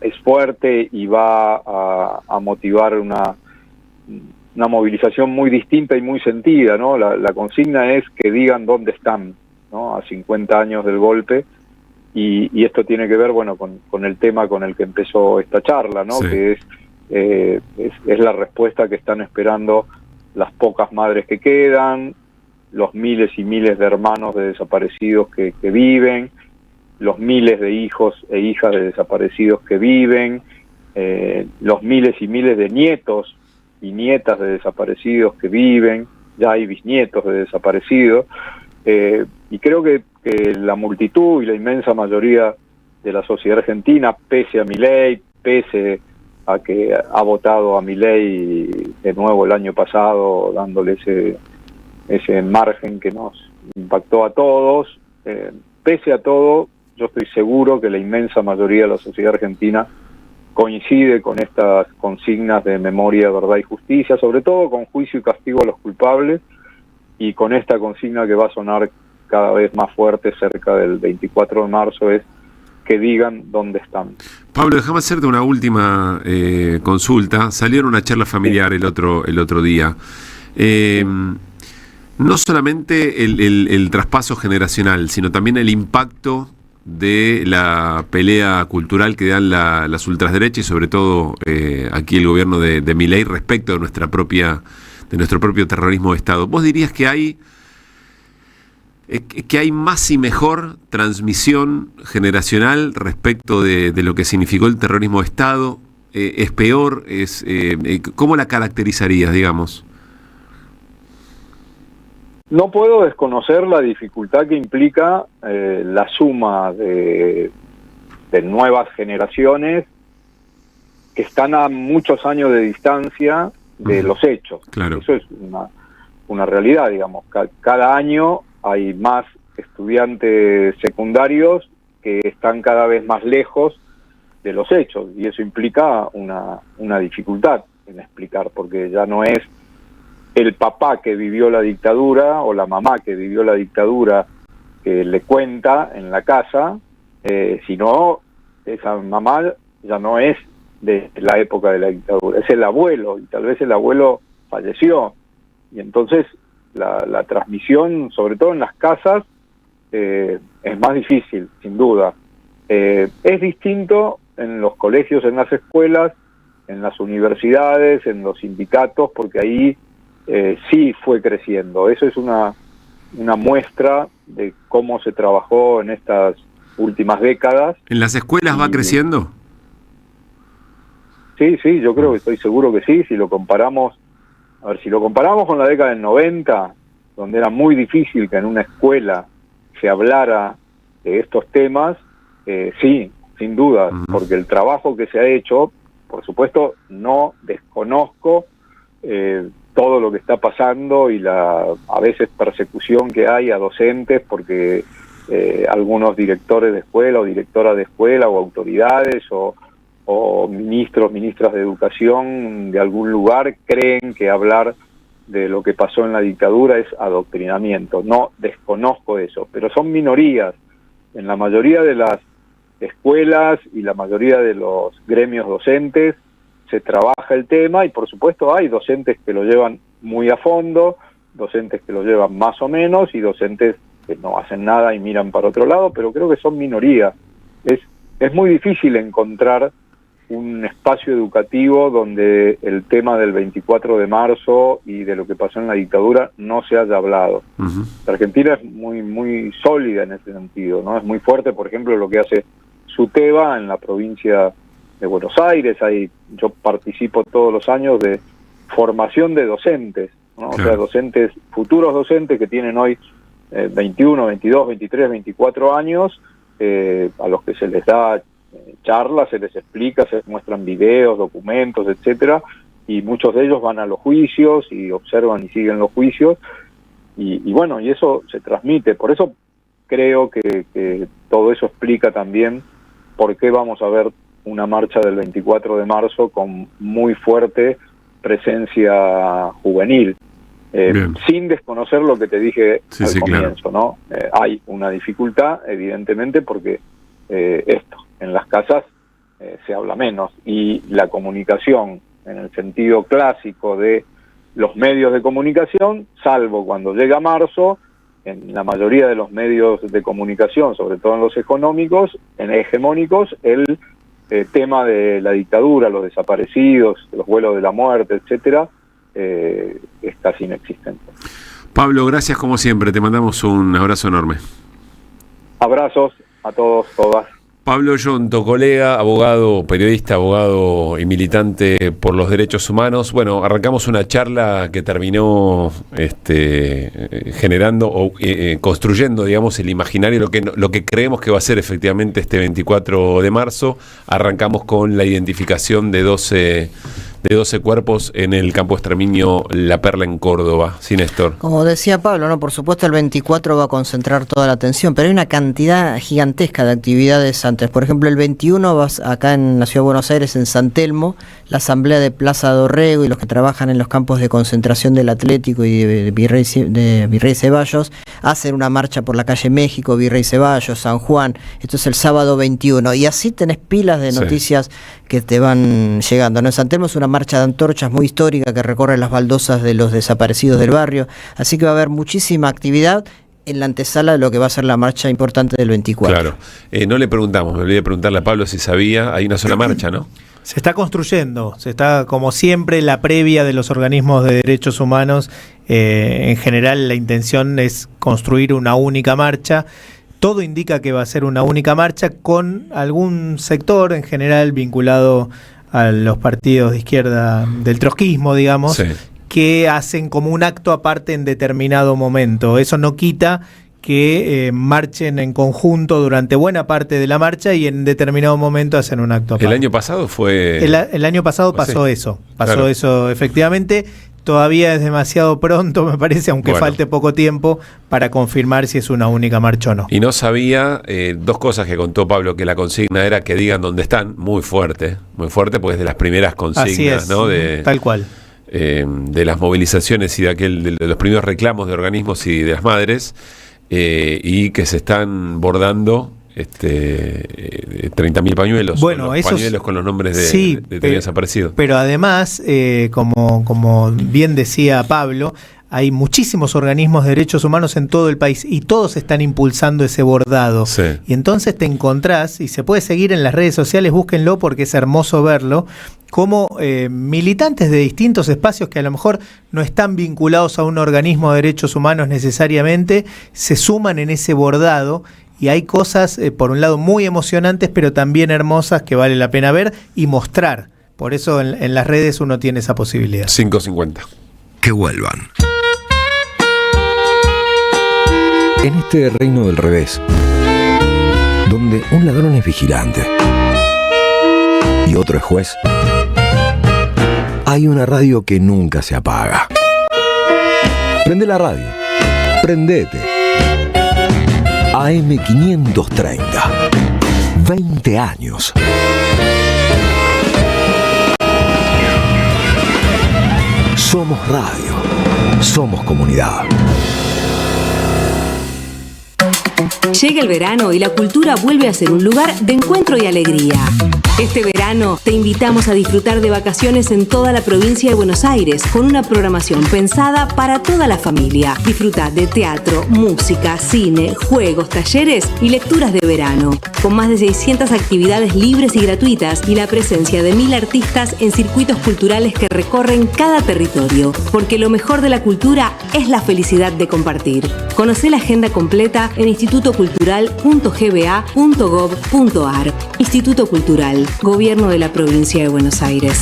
es fuerte y va a motivar una movilización muy distinta y muy sentida, ¿no? La consigna es que digan dónde están, ¿no? A 50 años del golpe. Y esto tiene que ver, con el tema con el que empezó esta charla, ¿no? Sí. Que es la respuesta que están esperando las pocas madres que quedan, los miles y miles de hermanos de desaparecidos que viven, los miles de hijos e hijas de desaparecidos que viven, los miles y miles de nietos y nietas de desaparecidos que viven, ya hay bisnietos de desaparecidos, y creo que la multitud y la inmensa mayoría de la sociedad argentina, pese a Milei, pese a que ha votado a Milei de nuevo el año pasado, dándole ese margen que nos impactó a todos, pese a todo, yo estoy seguro que la inmensa mayoría de la sociedad argentina coincide con estas consignas de memoria, verdad y justicia, sobre todo con juicio y castigo a los culpables, y con esta consigna que va a sonar cada vez más fuerte cerca del 24 de marzo, es que digan dónde están. Pablo, déjame hacerte una última consulta. Salió en una charla familiar el otro día. No solamente el traspaso generacional, sino también el impacto de la pelea cultural que dan las ultraderechas y sobre todo aquí el gobierno de Milei respecto de nuestro propio terrorismo de Estado. ¿Vos dirías que hay más y mejor transmisión generacional respecto de lo que significó el terrorismo de Estado? ¿Es peor? ¿Cómo la caracterizarías, digamos? No puedo desconocer la dificultad que implica la suma de nuevas generaciones que están a muchos años de distancia de los hechos. Claro. Eso es una realidad, digamos. Cada año hay más estudiantes secundarios que están cada vez más lejos de los hechos, y eso implica una dificultad en explicar, porque ya no es el papá que vivió la dictadura o la mamá que vivió la dictadura que le cuenta en la casa, sino esa mamá ya no es de la época de la dictadura, es el abuelo, y tal vez el abuelo falleció, y entonces la transmisión, sobre todo en las casas, es más difícil, sin duda. Es distinto en los colegios, en las escuelas, en las universidades, en los sindicatos, porque ahí sí fue creciendo. Eso es una muestra de cómo se trabajó en estas últimas décadas. ¿En las escuelas va creciendo? Sí, yo creo que estoy seguro que sí. Si lo comparamos con la década del 90, donde era muy difícil que en una escuela se hablara de estos temas, sí, sin duda, porque el trabajo que se ha hecho, por supuesto, no desconozco todo lo que está pasando y a veces persecución que hay a docentes porque algunos directores de escuela o directoras de escuela o autoridades o ministras de educación de algún lugar creen que hablar de lo que pasó en la dictadura es adoctrinamiento. No desconozco eso, pero son minorías. En la mayoría de las escuelas y la mayoría de los gremios docentes se trabaja el tema y por supuesto hay docentes que lo llevan muy a fondo, docentes que lo llevan más o menos y docentes que no hacen nada y miran para otro lado, pero creo que son minorías. Es muy difícil encontrar un espacio educativo donde el tema del 24 de marzo y de lo que pasó en la dictadura no se haya hablado. La Argentina es muy sólida en ese sentido, ¿no? Es muy fuerte, por ejemplo, lo que hace SUTEBA en la provincia de Buenos Aires. Yo participo todos los años de formación de docentes, ¿no? Claro. O sea, futuros docentes que tienen hoy 21, 22, 23, 24 años, a los que se les da charlas, se les explica, se les muestran videos, documentos, etcétera, y muchos de ellos van a los juicios y observan y siguen los juicios, y bueno, y eso se transmite. Por eso creo que todo eso explica también por qué vamos a ver una marcha del 24 de marzo con muy fuerte presencia juvenil, sin desconocer lo que te dije al comienzo, ¿no? Hay una dificultad, evidentemente, porque en las casas se habla menos, y la comunicación, en el sentido clásico de los medios de comunicación, salvo cuando llega marzo, en la mayoría de los medios de comunicación, sobre todo en los hegemónicos, el tema de la dictadura, los desaparecidos, los vuelos de la muerte, etcétera, es casi inexistente. Pablo, gracias como siempre, te mandamos un abrazo enorme. Abrazos a todos, todas. Pablo Yonto, colega, abogado, periodista, abogado y militante por los derechos humanos. Bueno, arrancamos una charla que terminó generando o construyendo, digamos, el imaginario, lo que creemos que va a ser efectivamente este 24 de marzo. Arrancamos con la identificación de 12 cuerpos en el campo exterminio La Perla en Córdoba. Sí, Néstor. Como decía Pablo, ¿no? Por supuesto el 24 va a concentrar toda la atención, pero hay una cantidad gigantesca de actividades antes. Por ejemplo, el 21 vas acá en la Ciudad de Buenos Aires, en San Telmo, la asamblea de Plaza Dorrego y los que trabajan en los campos de concentración del Atlético y de Virrey Ceballos hacen una marcha por la calle México, Virrey Ceballos, San Juan. Esto es el sábado 21. Y así tenés pilas de noticias que te van llegando, ¿no? En San Telmo es una marcha de antorchas muy histórica que recorre las baldosas de los desaparecidos del barrio, así que va a haber muchísima actividad en la antesala de lo que va a ser la marcha importante del 24. Claro, no le preguntamos, me olvidé de preguntarle a Pablo si sabía, hay una sola marcha, ¿no? Se está construyendo, como siempre, la previa de los organismos de derechos humanos. En general la intención es construir una única marcha. Todo indica que va a ser una única marcha con algún sector en general vinculado a los partidos de izquierda del trotskismo, digamos, que hacen como un acto aparte en determinado momento. Eso no quita que marchen en conjunto durante buena parte de la marcha y en determinado momento hacen un acto aparte. El año pasado fue... El año pasado pasó eso, efectivamente. Todavía es demasiado pronto, me parece, aunque falte poco tiempo para confirmar si es una única marcha o no. Y no sabía, dos cosas que contó Pablo, que la consigna era que digan dónde están, muy fuerte, pues de las primeras consignas, ¿no? Tal cual. De las movilizaciones y de los primeros reclamos de organismos y de las madres, y que se están bordando 30.000 pañuelos. Bueno, esos pañuelos con los nombres de desaparecidos. Pero además, como bien decía Pablo, hay muchísimos organismos de derechos humanos en todo el país y todos están impulsando ese bordado. Sí. Y entonces te encontrás, y se puede seguir en las redes sociales, búsquenlo porque es hermoso verlo, como militantes de distintos espacios que a lo mejor no están vinculados a un organismo de derechos humanos necesariamente, se suman en ese bordado. Y hay cosas, por un lado, muy emocionantes, pero también hermosas que vale la pena ver y mostrar. Por eso en las redes uno tiene esa posibilidad. 5:50. Que vuelvan. En este reino del revés, donde un ladrón es vigilante y otro es juez, hay una radio que nunca se apaga. Prende la radio. Prendete. AM530. 20 años. Somos radio. Somos comunidad. Llega el verano y la cultura vuelve a ser un lugar de encuentro y alegría. Este verano te invitamos a disfrutar de vacaciones en toda la provincia de Buenos Aires con una programación pensada para toda la familia. Disfruta de teatro, música, cine, juegos, talleres y lecturas de verano. Con más de 600 actividades libres y gratuitas y la presencia de 1000 artistas en circuitos culturales que recorren cada territorio. Porque lo mejor de la cultura es la felicidad de compartir. Conocé la agenda completa en institutocultural.gba.gov.ar. Instituto Cultural, Gobierno de la Provincia de Buenos Aires.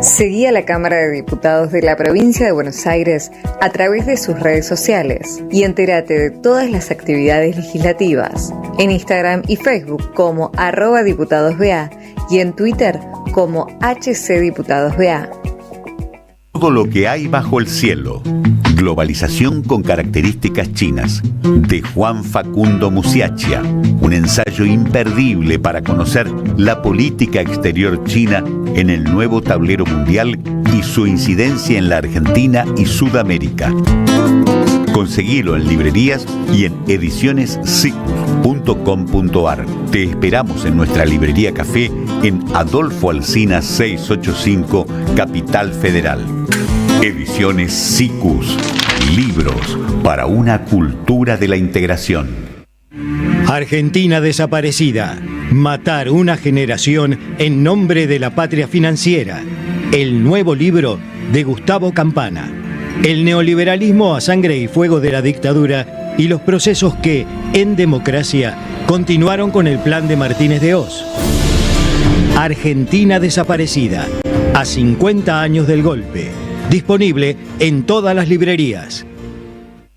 Seguí a la Cámara de Diputados de la Provincia de Buenos Aires a través de sus redes sociales y entérate de todas las actividades legislativas en Instagram y Facebook como @diputadosBA y en Twitter como HCDiputadosBA. Todo lo que hay bajo el cielo. Globalización con características chinas, de Juan Facundo Musiacchia, un ensayo imperdible para conocer la política exterior china en el nuevo tablero mundial y su incidencia en la Argentina y Sudamérica. Conseguilo en librerías y en edicionessicus.com.ar. Te esperamos en nuestra librería café en Adolfo Alsina 685, Capital Federal. Ediciones Sicus. Libros para una cultura de la integración. Argentina desaparecida. Matar una generación en nombre de la patria financiera. El nuevo libro de Gustavo Campana. El neoliberalismo a sangre y fuego de la dictadura y los procesos que, en democracia, continuaron con el plan de Martínez de Hoz. Argentina desaparecida. A 50 años del golpe. Disponible en todas las librerías.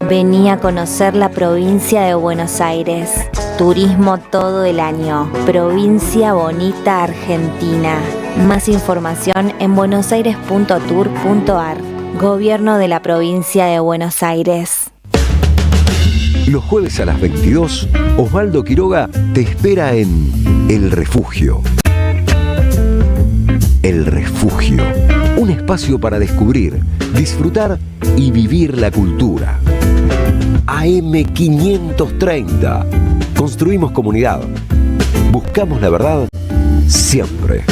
Vení a conocer la provincia de Buenos Aires. Turismo todo el año. Provincia bonita Argentina. Más información en buenosaires.tour.ar. Gobierno de la provincia de Buenos Aires. Los jueves a las 22, Osvaldo Quiroga te espera en El Refugio. El Refugio. Un espacio para descubrir, disfrutar y vivir la cultura. AM530. Construimos comunidad. Buscamos la verdad siempre.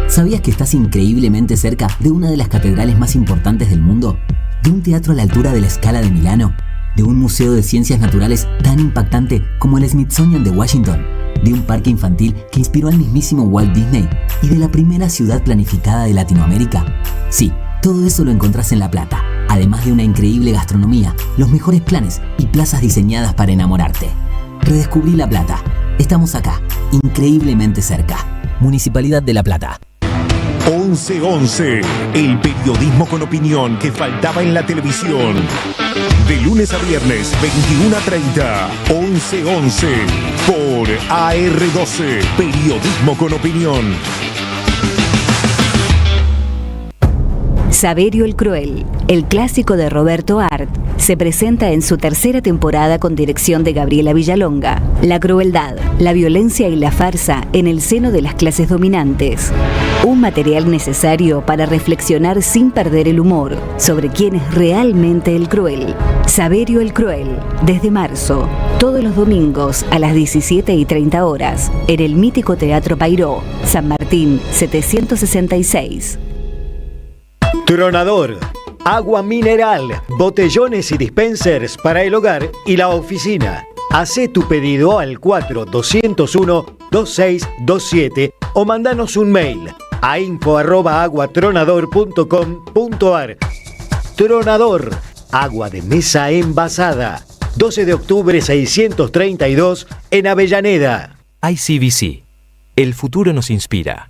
¿Sabías que estás increíblemente cerca de una de las catedrales más importantes del mundo? ¿De un teatro a la altura de la Scala de Milano? ¿De un museo de ciencias naturales tan impactante como el Smithsonian de Washington? ¿De un parque infantil que inspiró al mismísimo Walt Disney? ¿Y de la primera ciudad planificada de Latinoamérica? Sí, todo eso lo encontrás en La Plata, además de una increíble gastronomía, los mejores planes y plazas diseñadas para enamorarte. Redescubrí La Plata. Estamos acá, increíblemente cerca. Municipalidad de La Plata. 11-11, el periodismo con opinión que faltaba en la televisión. De lunes a viernes, 21:30, 11-11, por AR12, periodismo con opinión. Saverio el Cruel, el clásico de Roberto Art, se presenta en su tercera temporada con dirección de Gabriela Villalonga. La crueldad, la violencia y la farsa en el seno de las clases dominantes. Un material necesario para reflexionar sin perder el humor sobre quién es realmente el cruel. Saberio el Cruel, desde marzo, todos los domingos a las 17:30 horas, en el mítico Teatro Pairó, San Martín 766. Tronador, agua mineral, botellones y dispensers para el hogar y la oficina. Hacé tu pedido al 4201-2627 o mandanos un mail a info@aguatronador.com.ar. Tronador, agua de mesa envasada. 12 de octubre 632 en Avellaneda. ICBC. El futuro nos inspira.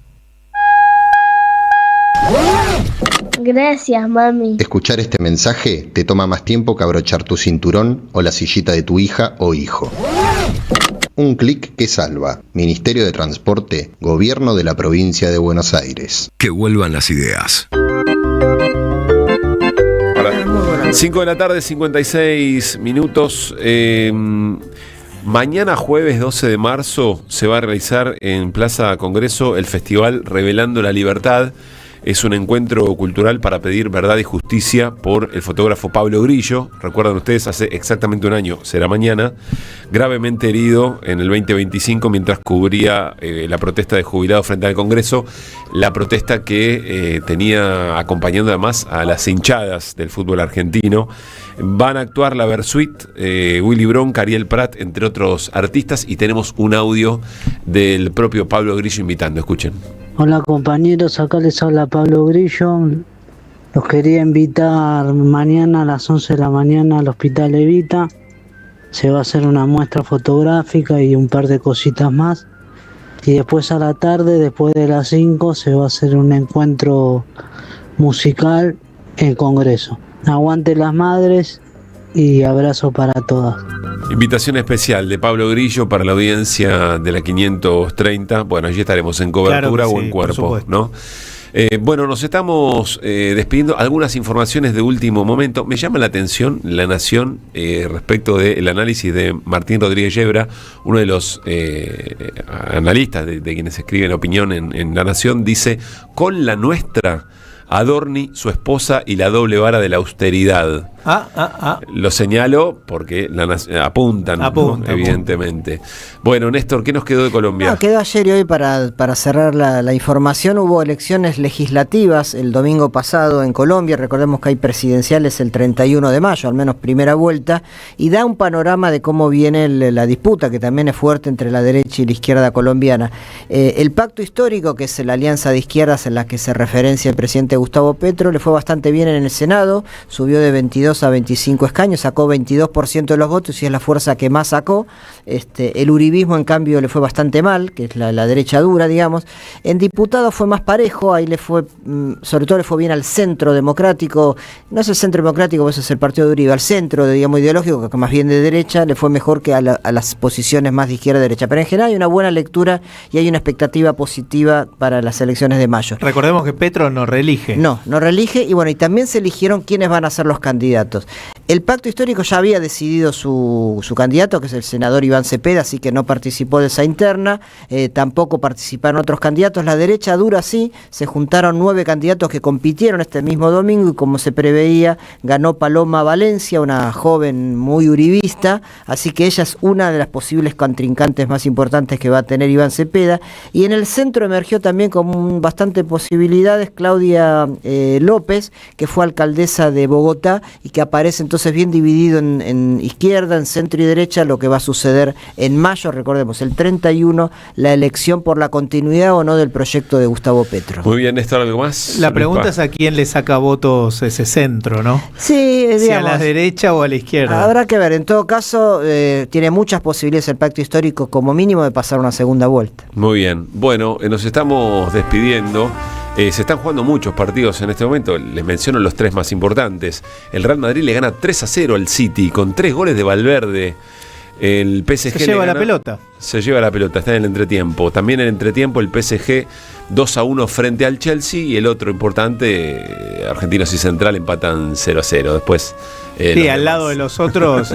Gracias, mami. Escuchar este mensaje te toma más tiempo que abrochar tu cinturón o la sillita de tu hija o hijo. Un clic que salva. Ministerio de Transporte, Gobierno de la Provincia de Buenos Aires. Que vuelvan las ideas. 5 de la tarde, 56 minutos. Mañana jueves 12 de marzo se va a realizar en Plaza Congreso el festival Revelando la Libertad. Es un encuentro cultural para pedir verdad y justicia por el fotógrafo Pablo Grillo. Recuerdan ustedes, hace exactamente un año, será mañana, gravemente herido en el 2025 mientras cubría la protesta de jubilados frente al Congreso. La protesta que tenía acompañando además a las hinchadas del fútbol argentino. Van a actuar la Versuit, Willy Bronca, Ariel Prat, entre otros artistas, y tenemos un audio del propio Pablo Grillo invitando. Escuchen. Hola compañeros, acá les habla Pablo Grillo. Los quería invitar mañana a las 11 de la mañana al Hospital Evita. Se va a hacer una muestra fotográfica y un par de cositas más. Y después a la tarde, después de las 5, se va a hacer un encuentro musical en Congreso. Aguante las madres y abrazo para todas. Invitación especial de Pablo Grillo para la audiencia de la 530. Bueno, allí estaremos en cobertura, claro, o en cuerpo, ¿no? Bueno, nos estamos despidiendo. Algunas informaciones de último momento. Me llama la atención La Nación respecto del análisis de Martín Rodríguez Yebra, uno de los analistas de quienes escriben opinión en La Nación. Dice: con la nuestra, Adorni, su esposa y la doble vara de la austeridad. Lo señalo porque apuntan, ¿no? Evidentemente. Bueno, Néstor, ¿qué nos quedó de Colombia? Quedó ayer y hoy para cerrar la información. Hubo elecciones legislativas el domingo pasado en Colombia. Recordemos que hay presidenciales el 31 de mayo, al menos primera vuelta, y da un panorama de cómo viene la disputa, que también es fuerte entre la derecha y la izquierda colombiana. El pacto histórico, que es la alianza de izquierdas en la que se referencia el presidente Gustavo Petro, le fue bastante bien en el Senado, subió de 22 a 25 escaños, sacó 22% de los votos y es la fuerza que más sacó. El uribismo, en cambio, le fue bastante mal, que es la derecha dura, digamos. En diputados fue más parejo, ahí le fue, sobre todo le fue bien al Centro Democrático, no es el Centro Democrático, ese es el partido de Uribe, al centro, digamos, ideológico, que más bien de derecha, le fue mejor que a las posiciones más de izquierda-derecha. Pero en general hay una buena lectura y hay una expectativa positiva para las elecciones de mayo. Recordemos que Petro no reelige. No reelige, y bueno, y también se eligieron quiénes van a ser los candidatos. El pacto histórico ya había decidido su candidato, que es el senador Iván Cepeda, así que no participó de esa interna, tampoco participaron otros candidatos. La derecha dura sí, se juntaron 9 candidatos que compitieron este mismo domingo y como se preveía, ganó Paloma Valencia, una joven muy uribista, así que ella es una de las posibles contrincantes más importantes que va a tener Iván Cepeda. Y en el centro emergió también con bastante posibilidades Claudia López, que fue alcaldesa de Bogotá y que aparece entonces bien dividido en izquierda, en centro y derecha, lo que va a suceder en mayo. Recordemos, el 31, la elección por la continuidad o no del proyecto de Gustavo Petro. Muy bien, Néstor, ¿algo más? La pregunta es a quién le saca votos ese centro, ¿no? Sí, digamos, si a la derecha o a la izquierda. Habrá que ver, en todo caso, tiene muchas posibilidades el pacto histórico, como mínimo, de pasar una segunda vuelta. Muy bien, bueno, nos estamos despidiendo. Se están jugando muchos partidos en este momento. Les menciono los 3 más importantes. El Real Madrid le gana 3-0 al City con 3 goles de Valverde. El PSG se lleva la pelota. Se lleva la pelota, está en el entretiempo. También en el entretiempo el PSG 2-1 frente al Chelsea, y el otro importante, Argentinos y Central, empatan 0-0. Después Sí, al lado de los otros.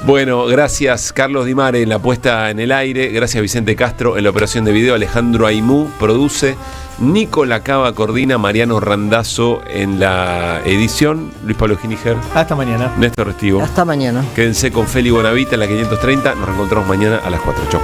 Bueno, gracias Carlos Di Mare en la puesta en el aire, gracias Vicente Castro en la operación de video, Alejandro Aimú produce, Nico Lacaba coordina, Mariano Randazzo en la edición, Luis Pablo Giniger. Hasta mañana. Néstor Restivo. Hasta mañana. Quédense con Feli Bonavita en la 530, nos reencontramos mañana a las 4. Chau.